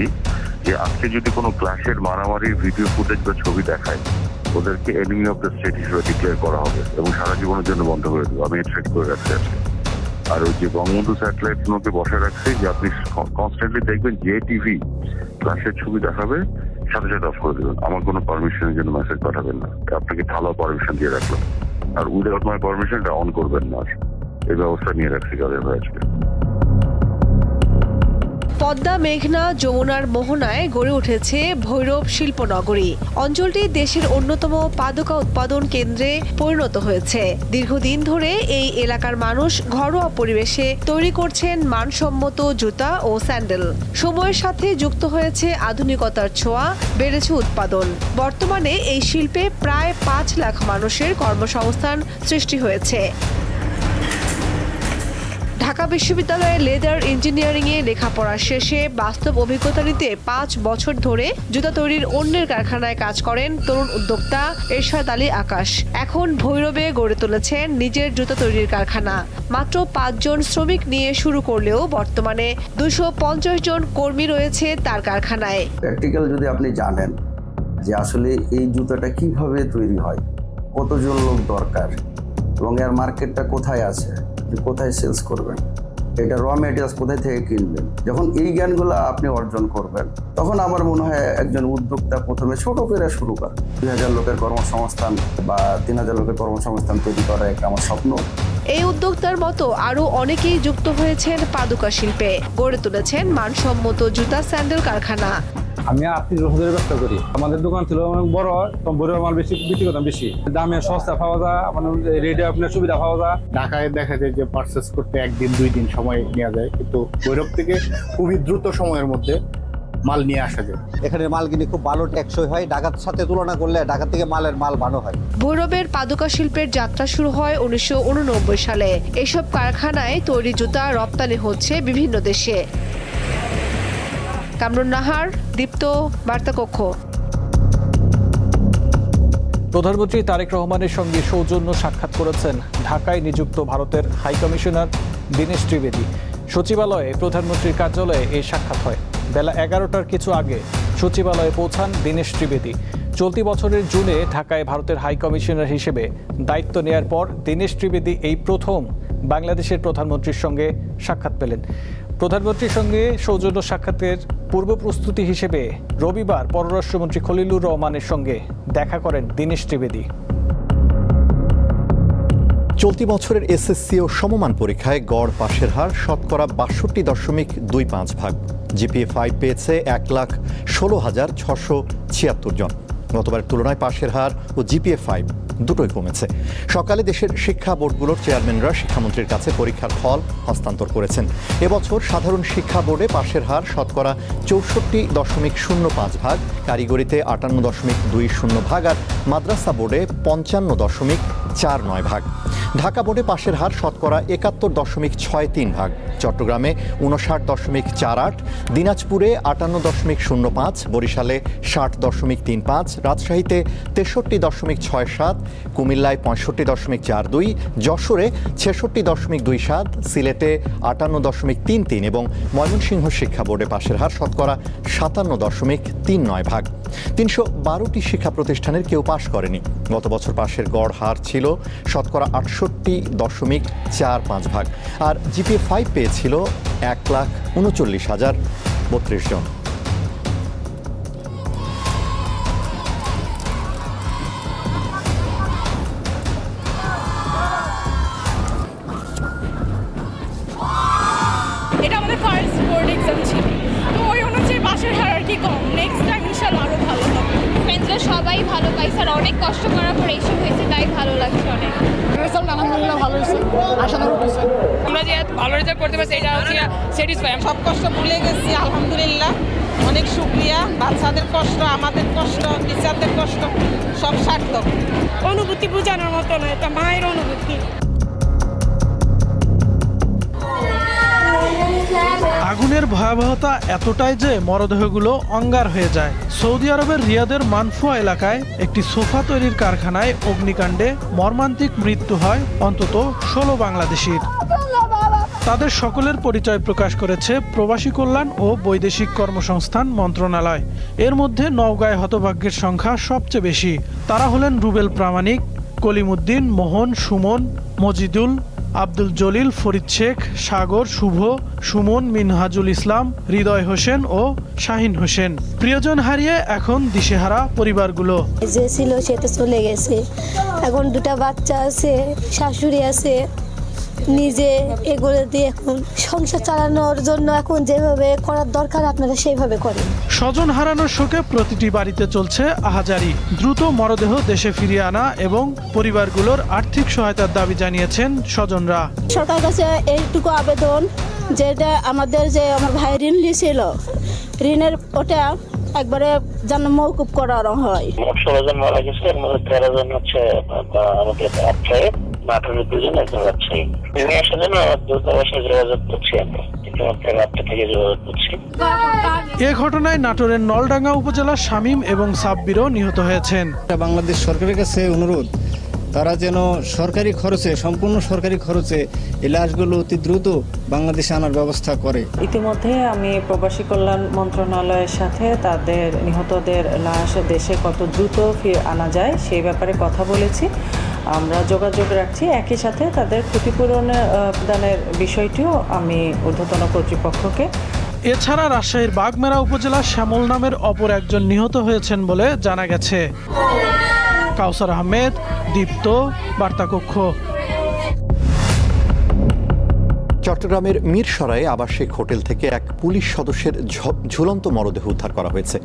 যে আজকে যদি কোনো ক্লাসের মারামারির ভিডিও ফুটেজ বা ছবি দেখায় ওদেরকে এনিমি অফ দ্য স্টেট হিসেবে ডিক্লেয়ার করা হবে এবং সারা জীবনের জন্য বন্ধ করে দেবো। আমি এটা করে রাখছি আজকে। আর ওই যে বঙ্গবন্ধু স্যাটেলাইট গুলোকে বসে রাখছি যে আপনি কনস্ট্যান্টলি দেখবেন যে টিভি ক্লাসের ছবি দেখাবে সাথে সাথে অফ করে দেবেন। আমার কোনো পারমিশনের জন্য মেসেজ পাঠাবেন না, আপনাকে ভালো পারমিশন দিয়ে রাখলাম। আর উইদাউট মাই পারমিশনটা অন করবেন না, এই ব্যবস্থা নিয়ে রাখছি কাদের ভাই আজকে। পদ্মা, মেঘনা, যমুনার মোহনায় গড়ে উঠেছে ভৈরব শিল্পনগরী। অঞ্চলটি দেশের অন্যতম পাদুকা উৎপাদন কেন্দ্রে পরিণত হয়েছে। দীর্ঘদিন ধরে এই এলাকার মানুষ ঘরোয়া পরিবেশে তৈরি করছেন মানসম্মত জুতা ও স্যান্ডেল। সময়ের সাথে যুক্ত হয়েছে আধুনিকতার ছোঁয়া, বেড়েছে উৎপাদন। বর্তমানে এই শিল্পে প্রায় 5 লাখ মানুষের কর্মসংস্থান সৃষ্টি হয়েছে। ঢাকা বিশ্ববিদ্যালয়ে লেদার ইঞ্জিনিয়ারিংয়ে লেখাপড়া শেষে বাস্তব অভিজ্ঞতা নিতে 5 বছর ধরে জুতা তৈরির অন্যের কারখানায় কাজ করেন তরুণ উদ্যোক্তা এরশাদ আলী আকাশ। এখন ভৈরবে গড়ে তুলেছেন নিজের জুতা তৈরির কারখানা। মাত্র 5 জন শ্রমিক নিয়ে শুরু করলেও বর্তমানে 250 জন কর্মী রয়েছে তার কারখানায়। প্র্যাকটিক্যাল যদি আপনি জানেন যে আসলে এই জুতাটা কিভাবে তৈরি হয়, কতজন লোক দরকার এবং এর মার্কেটটা কোথায় আছে, কোথায় সেলস করবেন, এটা র মেটেরিয়ালস কোথায় থেকে কিনবেন, যখন এই জ্ঞানগুলো আপনি অর্জন করবেন তখন আমার মনে হয় একজন উদ্যোক্তা প্রথমে ছোট করে শুরু করে 2000 লোকের কর্মসংস্থান বা 3000 লোকের কর্মসংস্থান তৈরি করা একটা আমার স্বপ্ন। এই উদ্যোক্তার মতো আরো অনেকেই যুক্ত হয়েছেন পাদুকা শিল্পে, গড়ে তুলেছেন মানসম্মত জুতা স্যান্ডেল কারখানা। আমি আর্থিক রোজগারের ব্যবসা করি। আমাদের দোকান ছিল অনেক বড়, বড় মাল বেশি বিক্রি করতাম, বেশি দামে সস্তা পাওয়া যায়, মানে রেটে আপনার সুবিধা পাওয়া যায়। ঢাকায় দেখা যায় যে পারচেস করতে 1 দিন 2 দিন সময় নেওয়া যায়, কিন্তু ভৈরব থেকে খুবই দ্রুত সময়ের মধ্যে মাল নিয়ে আসা যায়। এখানে মাল কিনে খুব ভালো টেকসই হয়, ঢাকার সাথে তুলনা করলে ঢাকা থেকে মাল ভালো হয়। ভৈরবের পাদুকা শিল্পের যাত্রা শুরু হয় 1989 সালে। এসব কারখানায় তৈরি জুতা রপ্তানি হচ্ছে বিভিন্ন দেশে। কামরুন নাহার, দীপ্ত, বার্তা কক্ষ। প্রধানমন্ত্রী তারেক রহমানের সঙ্গে সৌজন্য সাক্ষাৎ করেছেন ঢাকায় নিযুক্ত ভারতের হাই কমিশনার দীনেশ ত্রিবেদী। সচিবালয়ে প্রধানমন্ত্রীর কার্যালয়ে এই সাক্ষাৎ হয়। বেলা 11টার কিছু আগে সচিবালয়ে পৌঁছান দীনেশ ত্রিবেদী। চলতি বছরের জুনে ঢাকায় ভারতের হাই কমিশনার হিসেবে দায়িত্ব নেয়ার পর দীনেশ ত্রিবেদী এই প্রথম বাংলাদেশের প্রধানমন্ত্রীর সঙ্গে সাক্ষাৎ পেলেন। প্রধানমন্ত্রীর সঙ্গে সৌজন্য সাক্ষাতের পূর্ব প্রস্তুতি হিসেবে রবিবার পররাষ্ট্রমন্ত্রী খলিলুর রহমানের সঙ্গে দেখা করেন দীনেশ ত্রিবেদী। চলতি বছরের এসএসসি ও সমমান পরীক্ষায় গড় পাশের হার শতকরা ৬২.25%। জিপিএ 5 পেয়েছে ১,১৬,৬৭৬ জন। গতবারের তুলনায় পাশের হার ও জিপিএ 5 দুটোই কমেছে। সকালে দেশের শিক্ষা বোর্ডগুলোর চেয়ারম্যানরা শিক্ষামন্ত্রীর কাছে পরীক্ষার ফল হস্তান্তর করেছেন। এবছর সাধারণ শিক্ষা বোর্ডে পাশের হার শতকরা ৬৪.০৫%, কারিগরিতে ৫৮.২০% আর মাদ্রাসা বোর্ডে ৫৫.৪৯%। ঢাকা বোর্ডে পাশের হার শতকরা ৭১.৬৩%, চট্টগ্রামে ৫৯.৪৮%, দিনাজপুরে ৫৮.০৫%, বরিশালে ৬০.৩৫%, রাজশাহীতে ৬৩.৬৭%, কুমিল্লায় ৬৫.৪২%, যশোরে ৬৬.২৭%, সিলেটে ৫৮.৩৩% এবং ময়মনসিংহ শিক্ষা বোর্ডে পাশের হার শতকরা ৫৭.৩৯%। ৩১২টি শিক্ষা প্রতিষ্ঠানের কেউ পাশ করেনি। গত বছর পাশের গড় হার ছিল শতকরা ৬৮.৪৫%, আর জিপিএ 5 পেয়েছিল ১,৩৯,০৩২ জন। এটা আমাদের ফার্স্ট বোর্ড এক্সাম ছিল, তো ওই অনুযায়ী পাশের হার আর কি কম। নেক্সট টাইম ইনশাআল্লাহ আরো ভালো হবে। ফ্রেন্ডসরা সবাই ভালো পাইছে আর অনেক কষ্ট করার পর এইসব হয়েছে, তাই ভালো লাগছে অনেক। রেজাল্ট আলহামদুলিল্লাহ ভালো হয়েছে, আশানুরূপ হয়েছে। আমরা যে ভালো রেজাল্ট করতে পারছি এটা হচ্ছে স্যাটিসফাই। সব কষ্ট ভুলে গেছি আলহামদুলিল্লাহ, অনেক শুকরিয়া। বাচ্চাদের কষ্ট, আমাদের কষ্ট, টিচারদের কষ্ট সব সার্থক। অনুভূতি বোঝানোর মতো নয়, এটা মায়ের অনুভূতি। আগুনের ভয়াবহতা এতটাই যে মরদেহগুলো অঙ্গার হয়ে যায়। সৌদি আরবের রিয়াদের মানফুয়া এলাকায় একটি সোফা তৈরির কারখানায় অগ্নিকাণ্ডে মর্মান্তিক মৃত্যু হয় অন্তত 16 বাংলাদেশির। তাদের সকলের পরিচয় প্রকাশ করেছে প্রবাসী কল্যাণ ও বৈদেশিক কর্মসংস্থান মন্ত্রণালয়। এর মধ্যে নওগাঁয় হতভাগ্যের সংখ্যা সবচেয়ে বেশি। তারা হলেন রুবেল প্রামাণিক, কলিমুদ্দিন, মোহন, সুমন, মজিদুল, আব্দুল জলিল, ফরিদ শেখ, সাগর, শুভ, সুমন, মিনহাজুল ইসলাম, হৃদয় হোসেন ও শাহিন হোসেন। প্রিয়জন হারিয়ে এখন দিশেহারা পরিবারগুলো। যে ছিল সে তো চলে গেছে, এখন দুটা বাচ্চা আছে, শাশুড়ি আছে, নিজে এগুলো দিয়ে এখন সংসার চালানোর জন্য এখন যেভাবে করার দরকার আপনারা সেইভাবে করেন। স্বজন হারানোর শোকে প্রতিটি বাড়িতে চলছে আহাজারি। দ্রুত মরদেহ দেশে ফিরিয়ে আনা এবং পরিবারগুলোর আর্থিক সহায়তার দাবি জানিয়েছেন স্বজনরা। সরকারের কাছে এইটুকু আবেদন, যেটা আমাদের যে আমার ভাই ঋণ নিয়েছিল, ঋণের ওটা একবারে যেন মওকুফ করানো হয়। 16 জন মারা গেছে, এর মধ্যে 13 জন হচ্ছে আমাদের ব্যবসায়ী, 18 জন একজন ব্যবসায়ী। নিয়ে আসার জন্য দূতাবাসে যোগাযোগ করছি, আমরা ইতিমধ্যে রাত্রে থেকে যোগাযোগ করছি। এ ঘটনায় নাটোরের নলডাঙ্গা উপজেলার শামীম এবং সাব্বিরও নিহত হয়েছেন। বাংলাদেশ সরকারের কাছে অনুরোধ, তারা যেন সরকারি খরচে, সম্পূর্ণ সরকারি খরচে এই লাশগুলো অতি দ্রুত বাংলাদেশে আনার ব্যবস্থা করে। ইতিমধ্যে আমি প্রবাসী কল্যাণ মন্ত্রণালয়ের সাথে তাদের নিহতদের লাশ দেশে কত দ্রুত আনা যায় সেই ব্যাপারে কথা বলেছি। আমরা যোগাযোগ রাখছি, একই সাথে তাদের ক্ষতিপূরণ দানের বিষয়টিও আমি ঊর্ধ্বতন কর্তৃপক্ষকে। এছাড়া রাজশাহীর বাগমেরা উপজেলার শ্যামল নামের অপর একজন নিহত হয়েছেন বলে জানা গেছে। কাউসার আহমেদ, দীপ্ত, বার্তা কক্ষ। চট্টগ্রামের মিরসরাইয়ে আবাসিক হোটেল থেকে এক পুলিশ সদস্যের ঝুলন্ত মরদেহ উদ্ধার করা হয়েছে।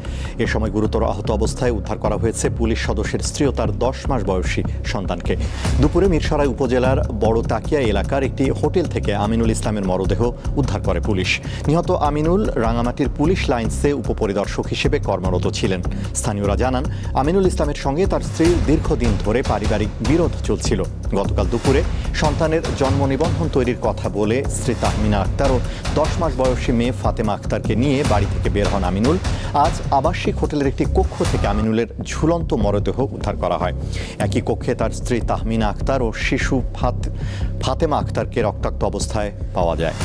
এ সময় গুরুতর আহত অবস্থায় উদ্ধার করা হয়েছে পুলিশ সদস্যের স্ত্রী ও তার 10 মাস বয়সী সন্তানকে। দুপুরে মিরসরাই উপজেলার বড় তাকিয়া এলাকার একটি হোটেল থেকে আমিনুল ইসলামের মরদেহ উদ্ধার করে পুলিশ। নিহত আমিনুল রাঙামাটির পুলিশ লাইন্সে উপপরিদর্শক হিসেবে কর্মরত ছিলেন। স্থানীয়রা জানান, আমিনুল ইসলামের সঙ্গে তার স্ত্রীর দীর্ঘদিন ধরে পারিবারিক বিরোধ চলছিল। গতকাল দুপুরে সন্তানের জন্ম নিবন্ধন তৈরির কথা বলে স্ত্রী তাহমিনা আক্তার ও 10 মাস বয়সী মেয়ে ফাতেমা আক্তারকে নিয়ে বাড়ি থেকে বের হন আমিনুল। আজ আবাসিক হোটেলের একটি কক্ষ থেকে আমিনুলের ঝুলন্ত মরদেহ উদ্ধার করা হয়। একই কক্ষে তার স্ত্রী তাহমিনা আক্তার ও শিশু ফাতেমা আক্তারকে রক্তাক্ত অবস্থায় পাওয়া যায়।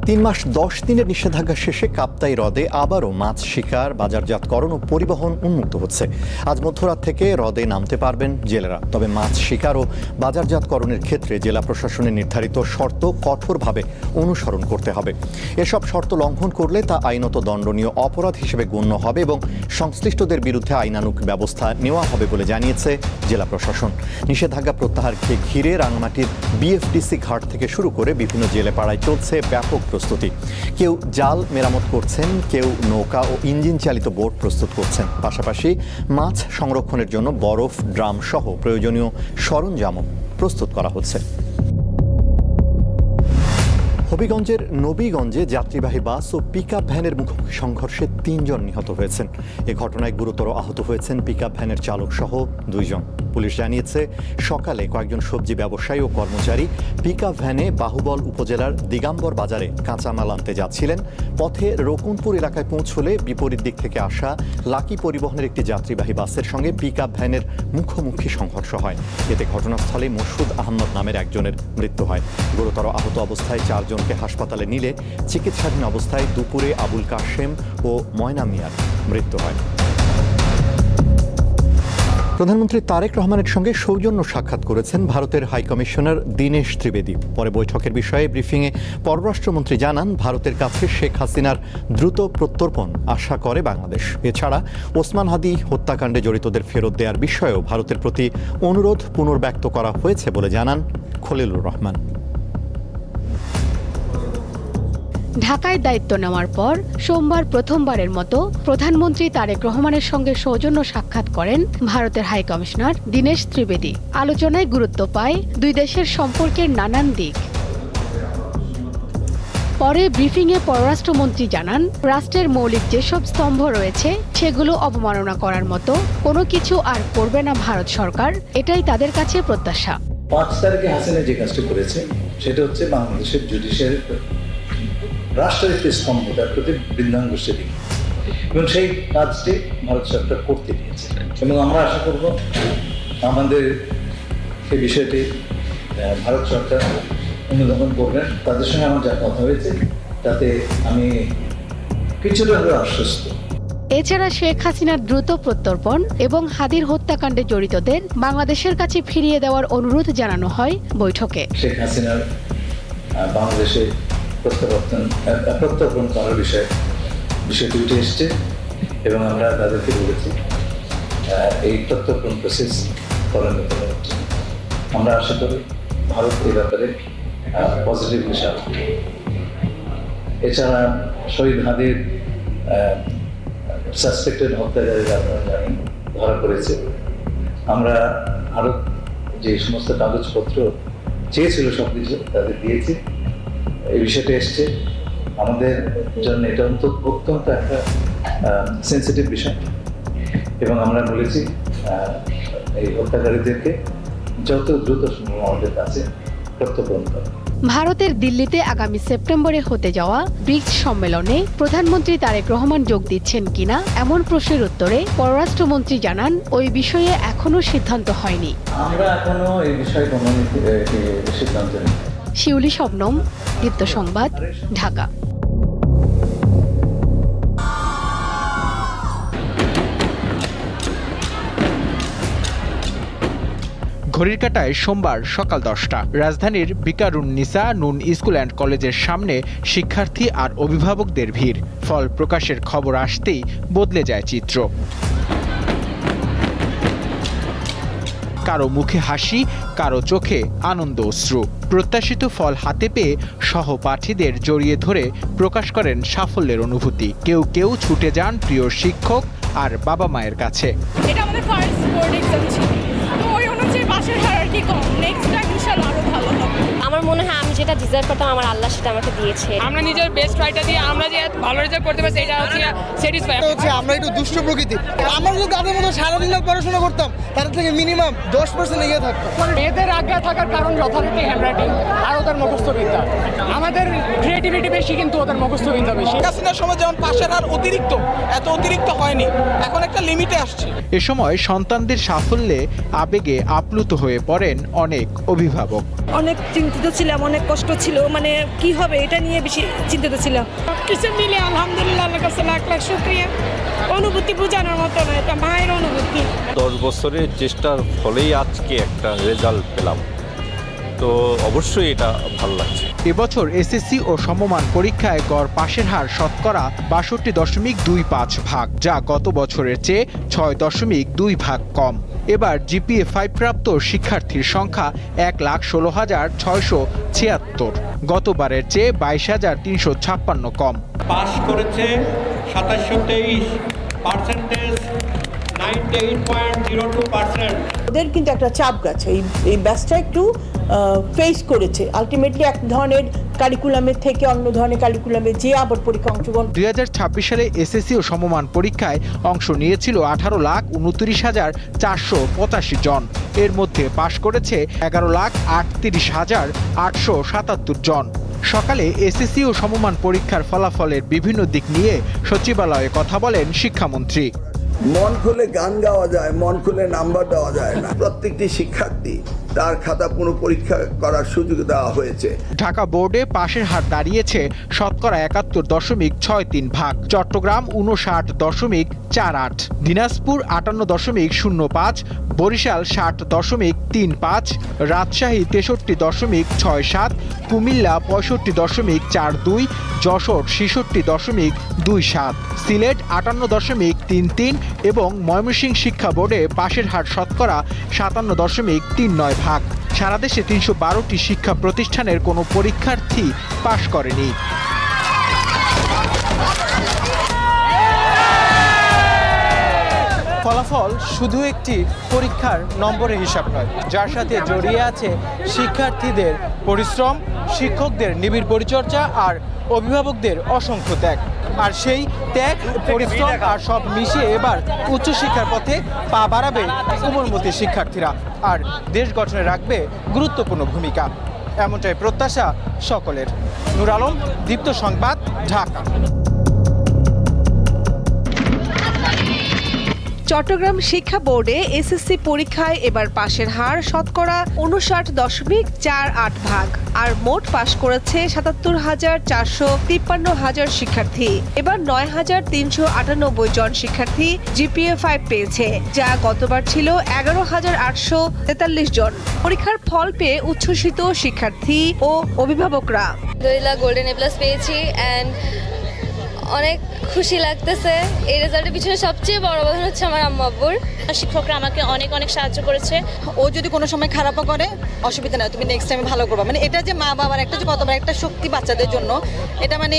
3 মাস 10 দিনের নিষেধাজ্ঞা শেষে কাপ্তাই হ্রদে আবারও মাছ শিকার, বাজারজাতকরণ ও পরিবহন উন্মুক্ত হচ্ছে। আজ মধ্যরাত থেকে হ্রদে নামতে পারবেন জেলেরা। তবে মাছ শিকার ও বাজারজাতকরণের ক্ষেত্রে জেলা প্রশাসনের নির্ধারিত শর্ত কঠোরভাবে অনুসরণ করতে হবে। এসব শর্ত লঙ্ঘন করলে তা আইনত দণ্ডনীয় অপরাধ হিসেবে গণ্য হবে এবং সংশ্লিষ্টদের বিরুদ্ধে আইনানুগ ব্যবস্থা নেওয়া হবে বলে জানিয়েছে জেলা প্রশাসন। নিষেধাজ্ঞা প্রত্যাহারকে ঘিরে রাঙামাটির বিএফডিসি ঘাট থেকে শুরু করে বিভিন্ন জেলেপাড়ায় চলছে ব্যাপক প্রস্তুতি। কেউ জাল মেরামত করছেন, কেউ নৌকা ও ইঞ্জিন চালিত বোট প্রস্তুত করছেন। পাশাপাশি মাছ সংরক্ষণের জন্য বরফ, ড্রাম সহ প্রয়োজনীয় সরঞ্জামও প্রস্তুত করা হচ্ছে। হবিগঞ্জের নবীগঞ্জে যাত্রীবাহী বাস ও পিকআপ ভ্যানের মুখোমুখি সংঘর্ষে 3 জন নিহত হয়েছেন। এ ঘটনায় গুরুতর আহত হয়েছেন পিকআপ ভ্যানের চালক সহ 2 জন। পুলিশ জানিয়েছে, সকালে কয়েকজন সবজি ব্যবসায়ী ও কর্মচারী পিকআপ ভ্যানে বাহুবল উপজেলার দিগাম্বর বাজারে কাঁচামাল আনতে যাচ্ছিলেন। পথে রকুনপুর এলাকায় পৌঁছলে বিপরীত দিক থেকে আসা লাকি পরিবহনের একটি যাত্রীবাহী বাসের সঙ্গে পিকআপ ভ্যানের মুখোমুখি সংঘর্ষ হয়। এতে ঘটনাস্থলে মসুদ আহমদ নামের একজনের মৃত্যু হয়। গুরুতর আহত অবস্থায় 4 জনকে হাসপাতালে নিলে চিকিৎসাধীন অবস্থায় দুপুরে আবুল কাশেম ও ময়না মিয়ার মৃত্যু হয়। প্রধানমন্ত্রী তারেক রহমানের সঙ্গে সৌজন্য সাক্ষাৎ করেছেন ভারতের হাইকমিশনার দীনেশ ত্রিবেদী। পরে বৈঠকের বিষয়ে ব্রিফিংয়ে পররাষ্ট্রমন্ত্রী জানান, ভারতের কাছে শেখ হাসিনার দ্রুত প্রত্যর্পণ আশা করে বাংলাদেশ। এছাড়া ওসমান হাদি হত্যাকাণ্ডে জড়িতদের ফেরত দেওয়ার বিষয়েও ভারতের প্রতি অনুরোধ পুনর্ব্যক্ত করা হয়েছে বলে জানান খলিলুর রহমান। ঢাকায় দায়িত্ব নেওয়ার পর সোমবার প্রথমবারের মতো প্রধানমন্ত্রী তারেক রহমানের সঙ্গে সৌজন্য সাক্ষাৎ করেন ভারতের হাইকমিশনার দীনেশ ত্রিবেদী। আলোচনায় গুরুত্ব পায় দুই দেশের সম্পর্কের নানান দিক। পরে ব্রিফিংয়ে পররাষ্ট্রমন্ত্রী জানান, রাষ্ট্রের মৌলিক যেসব স্তম্ভ রয়েছে সেগুলো অবমাননা করার মতো কোনো কিছু আর করবে না ভারত সরকার, এটাই তাদের কাছে প্রত্যাশা। 5 তারিখে হাসিনা যে কাজটি করেছে সেটা হচ্ছে বাংলাদেশের জুডিশিয়ারি রাষ্ট্রের একটি স্তম্ভ, তার প্রতি বৃন্দাঙ্গুষ্ঠে দিক, এবং সেই কাজটি ভারত সরকার করতে দিয়েছে। এবং আমরা আশা করব আমাদের সেই বিষয়টি ভারত সরকার অনুধাবন করবেন। তাদের সঙ্গে আমার যা কথা হয়েছে তাতে আমি কিছুটা আশ্বস্ত। এছাড়া শেখ হাসিনার দ্রুত প্রত্যর্পণ এবং হাদির হত্যাকাণ্ডে জড়িতদের বাংলাদেশের কাছে ফিরিয়ে দেওয়ার অনুরোধ জানানো হয় বৈঠকে। শেখ হাসিনার বাংলাদেশে প্রত্যর্পণ করার বিষয়টি উঠে এসছে এবং আমরা তাদেরকে বলেছি এই প্রত্যর্পণ প্রসেস ত্বরান্বিত হচ্ছে। আমরা আশা করি ভারত এই ব্যাপারে পজিটিভ হিসাব। এছাড়া শহীদ হাদির সাসপেক্টেড হত্যাকারীরা আপনারা জানেন ধরা পড়েছে। আমরা ভারত যে সমস্ত কাগজপত্র চেয়েছিল সব কিছু তাদের দিয়েছি। এই বিষয়টা এসছে আমাদের জন্য, এটা অত্যন্ত একটা সেন্সিটিভ বিষয় এবং আমরা বলেছি এই হত্যাকারীদেরকে যত দ্রুত সম্ভব আমাদের কাছে প্রত্যর্পণ করা। ভারতের দিল্লিতে আগামী সেপ্টেম্বরে হতে যাওয়া ব্রিক্স সম্মেলনে প্রধানমন্ত্রী তারেক রহমান যোগ দিচ্ছেন কিনা এমন প্রশ্নের উত্তরে পররাষ্ট্রমন্ত্রী জানান, ওই বিষয়ে এখনো সিদ্ধান্ত হয়নি। আমরা এখনো এই বিষয়ে কোনো সিদ্ধান্ত নেই। শিউলি শবনম, দীপ্ত সংবাদ, ঢাকা। ঘড়ির কাঁটায় সোমবার সকাল 10টা। রাজধানীর বিকারুন নিসা নুন স্কুল অ্যান্ড কলেজের সামনে শিক্ষার্থী আর অভিভাবকদের ভিড়। ফল প্রকাশের খবর আসতেই বদলে যায় চিত্র। কারো মুখে হাসি, কারো চোখে আনন্দ অশ্রু। প্রত্যাশিত ফল হাতে পেয়ে সহপাঠীদের জড়িয়ে ধরে প্রকাশ করেন সাফল্যের অনুভূতি। কেউ কেউ ছুটে যান প্রিয় শিক্ষক আর বাবা মায়ের কাছে। এটা আমাদের ফার্স্ট বোর্ড এক্সাম ছিল, তো ওই অনুযায়ী পাশের হার আর কি কম। নেক্সট টাইম ইনশাআল্লাহ আরো ভালো হবে। আমার মনে হয় আমি যেটা ডিজার্ভ করতাম আমার আল্লাহ সেটা আমাকে দিয়েছে। আমরা নিজের বেস্ট ট্রাইটা দিয়ে আমরা যে ভালো রেজাল্ট করতে পারছি এটা হচ্ছে স্যাটিসফাই হচ্ছে। আমরা একটু দুষ্ট প্রকৃতি, আমরা যদি তাদের মতো সারাদিন পড়াশোনা করতাম তার থেকে মিনিমাম 10% এগিয়ে থাকতাম। মেয়েদের আগে থাকার কারণ যথারীতি হ্যান্ডরাইটিং আর ওদের মুখস্থবিদ্যা। আমাদের ক্রিয়েটিভিটি বেশি কিন্তু ওদের মুখস্থবিদ্যা বেশি। কাসিনার সময় যেমন পাশের আর এত অতিরিক্ত হয়নি, এখন একটা লিমিটে আসছে। এ সময় সন্তানদের সাফল্যে আবেগে আপ্লুত হয়ে পড়েন অনেক অভিভাবক। অনেক চিন্তিত ছিলাম, অনেক কষ্ট ছিল, মানে কি হবে এটা নিয়ে বেশি চিন্তিত ছিলাম। কিছু মিলে আলহামদুলিল্লাহ আল্লাহর কাছে লাখ লাখ শুকরিয়া। অনুভূতি বোঝানোর মতো না, এটা মায়ের অনুভূতি। 10 বছরের চেষ্টার ফলেই আজকে একটা রেজাল্ট পেলাম, তো অবশ্যই এটা ভালো লাগছে। এবছর এসএসসি ও সমমান পরীক্ষায় গড় পাশের হার শতকরা 62.25%, যা গত বছরের চেয়ে 6.2% কম। এবার জিপিএ 5 প্রাপ্ত শিক্ষার্থীর সংখ্যা 1,16,676, গতবারের চেয়ে 22,356 কম। পাস করেছে 2723%, 98.02%। ওদের কিন্তু একটা চাপ গেছে, এই ব্যাচটা একটু ফেস করেছে। আলটিমেটলি এক ধরনের কারিকুলামের থেকে অন্য ধরনের কারিকুলামে যে আবার পরীক্ষা অংশগ্রহণ। 2026 সালে এসএসসি ও সমমান পরীক্ষায় অংশ নিয়েছিল 18,29,485 জন। এর মধ্যে পাশ করেছে 11,38,877 জন। সকালে এসএসসি ও সমমান পরীক্ষার ফলাফলের বিভিন্ন দিক নিয়ে সচিবালয়ে কথা বলেন শিক্ষামন্ত্রী। মন খুলে গান গাওয়া যায়, মন খুলে নাম্বার দেওয়া যায় না। প্রত্যেকটি শিক্ষার্থী তার খাতা পুনঃপরীক্ষা করার সুযোগ দেওয়া হয়েছে। ঢাকা বোর্ডে পাশের হার দাঁড়িয়েছে শতকরা 71.63%, চট্টগ্রাম 59.48, দিনাজপুর 58.05, বরিশাল 60.35, রাজশাহী 63.67, কুমিল্লা 65.42, যশোর 66.27, সিলেট 58.33 এবং ময়মনসিংহ শিক্ষা বোর্ডে পাশের হার শতকরা 57.39%। সারা দেশে 312টি শিক্ষা প্রতিষ্ঠানের কোনো পরীক্ষার্থী পাশ করেনি। ফলাফল শুধু একটি পরীক্ষার নম্বরের হিসাব নয়, যার সাথে জড়িয়ে আছে শিক্ষার্থীদের পরিশ্রম, শিক্ষকদের নিবিড় পরিচর্যা আর অভিভাবকদের অসংখ্য ত্যাগ। আর সেই ত্যাগ, পরিশ্রম আর সব মিশিয়ে এবার উচ্চশিক্ষার পথে পা বাড়াবে কোমলমতি শিক্ষার্থীরা, আর দেশ গঠনে রাখবে গুরুত্বপূর্ণ ভূমিকা। এমনটাই প্রত্যাশা সকলের। নূর আলম, দীপ্ত সংবাদ, ঢাকা। চট্টগ্রাম শিক্ষা বোর্ডে এসএসসি পরীক্ষায় এবার পাশের হার শতকরা 59.48%, আর মোট পাশ করেছে 77,453 শিক্ষার্থী। এবার 9,398 জন শিক্ষার্থী জিপিএ 5 পেয়েছে, যা গতবার ছিল 11,843 জন। পরীক্ষার ফল পেয়ে উচ্ছ্বসিত শিক্ষার্থী ও অভিভাবকরা। গোল্ডেন এ প্লাস পেয়েছি এন্ড অনেক খুশি লাগতেছে। এই রেজাল্টের পিছনে সবচেয়ে বড় অবদান হচ্ছে আমার আম্মু আব্বুর। শিক্ষকরা আমাকে অনেক অনেক সাহায্য করেছে। ও যদি কোনো সময় খারাপও করে অসুবিধা নয়, তুমি নেক্সট টাইমে ভালো করবা। মানে এটা যে মা বাবার একটা যে কতবার একটা শক্তি বাচ্চাদের জন্য, এটা মানে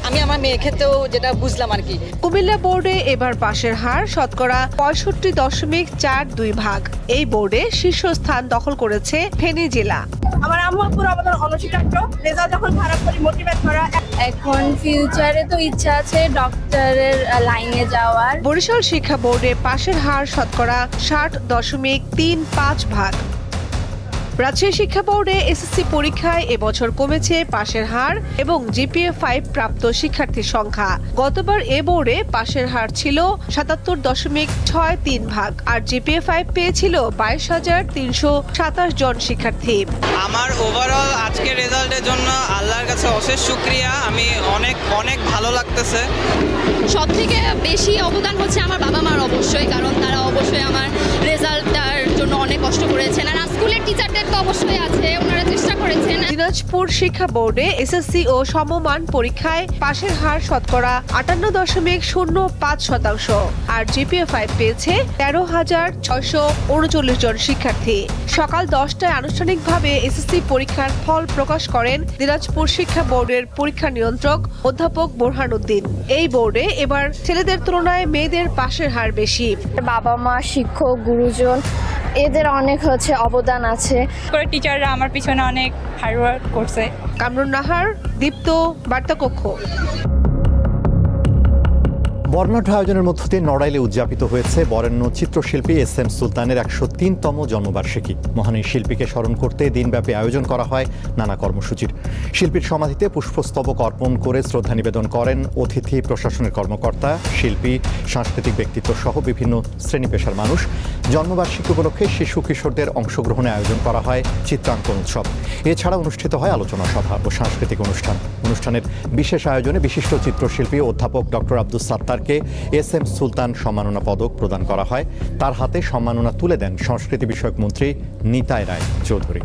আমি আমার মেয়ের ক্ষেত্রেও যেটা বুঝলাম আর কি। কুমিল্লা বোর্ডে এবার পাশের হার শতকরা 65.42%। এই বোর্ডে শীর্ষস্থান দখল করেছে ফেনী জেলা। আমার আম্মু আব্বুর অবদান অনস্বীকার্য। রেজাল্ট যখন খারাপ করি মোটিভেট করা। এখন ফিউচারে তো ইচ্ছা আছে ডক্টরের লাইনে যাওয়ার। বরিশাল শিক্ষা বোর্ডে পাশের হার শতকরা 60.35%। রাজশাহী শিক্ষা বোর্ডে এসএসসি পরীক্ষায় এবছর কমেছে পাশের হার এবং জিপিএ 5 প্রাপ্ত শিক্ষার্থীর সংখ্যা। গতবার এ বোর্ডে পাশের হার ছিল 77.63%, আর জিপিএ 5 পেয়েছিল 22,327 জন শিক্ষার্থী। আমার ওভারঅল আজকের রেজাল্টের জন্য আল্লাহর কাছে অশেষ শুকরিয়া। আমি অনেক অনেক ভালো লাগতেছে। সব থেকে বেশি অবদান হচ্ছে আমার বাবা মার অবশ্যই, কারণ তারা অবশ্যই আমার রেজাল্টটার জন্য অনেক কষ্ট করেছেন। আর স্কুলের টিচারদের তো অবশ্যই আছে, ওনারা চেষ্টা করেছেন। দিনাজপুর শিক্ষা বোর্ডে এসএসসি ও সমমান পরীক্ষায় পাশের হার শতকরা 58.05%, আর জিপিএ 5 পেয়েছে 13,639 জন শিক্ষার্থী। সকাল 10টায় আনুষ্ঠানিকভাবে এসএসসি পরীক্ষার ফল প্রকাশ করেন দিনাজপুর শিক্ষা বোর্ডের পরীক্ষা নিয়ন্ত্রক অধ্যাপক বোরহানউদ্দিন। এই বোর্ডে এবার ছেলেদের তুলনায় মেয়েদের পাশের হার বেশি। বাবা মা, শিক্ষক, গুরুজন এদের অনেক অবদান আছে। টিচাররা আমার পিছনে অনেক হার্ড ওয়ার্ক করছে। কামরুন নাহার, দীপ্ত, বার্তাকক্ষ। বর্ণাঢ্য আয়োজনের মধ্য দিয়ে নড়াইলে উদযাপিত হয়েছে বরেণ্য চিত্রশিল্পী এস.এম. সুলতানের 103তম জন্মবার্ষিকী। মহান এই শিল্পীকে স্মরণ করতে দিনব্যাপী আয়োজন করা হয় নানা কর্মসূচির। শিল্পীর সমাধিতে পুষ্পস্তবক অর্পণ করে শ্রদ্ধা নিবেদন করেন অতিথি, প্রশাসনের কর্মকর্তা, শিল্পী, সাংস্কৃতিক ব্যক্তিত্ব সহ বিভিন্ন শ্রেণী পেশার মানুষ। জন্মবার্ষিকী উপলক্ষে শিশু কিশোরদের অংশগ্রহণে আয়োজন করা হয় চিত্রাঙ্কন উৎসব। এছাড়া অনুষ্ঠিত হয় আলোচনা সভা ও সাংস্কৃতিক অনুষ্ঠান। অনুষ্ঠানের বিশেষ আয়োজনে বিশিষ্ট চিত্রশিল্পী অধ্যাপক ডক্টর আব্দুস সাত্তারকে এস.এম. সুলতান সম্মাননা পদক প্রদান করা হয়। তার হাতে সম্মাননা তুলে দেন সংস্কৃতি বিষয়ক মন্ত্রী নিতাই রায় চৌধুরী।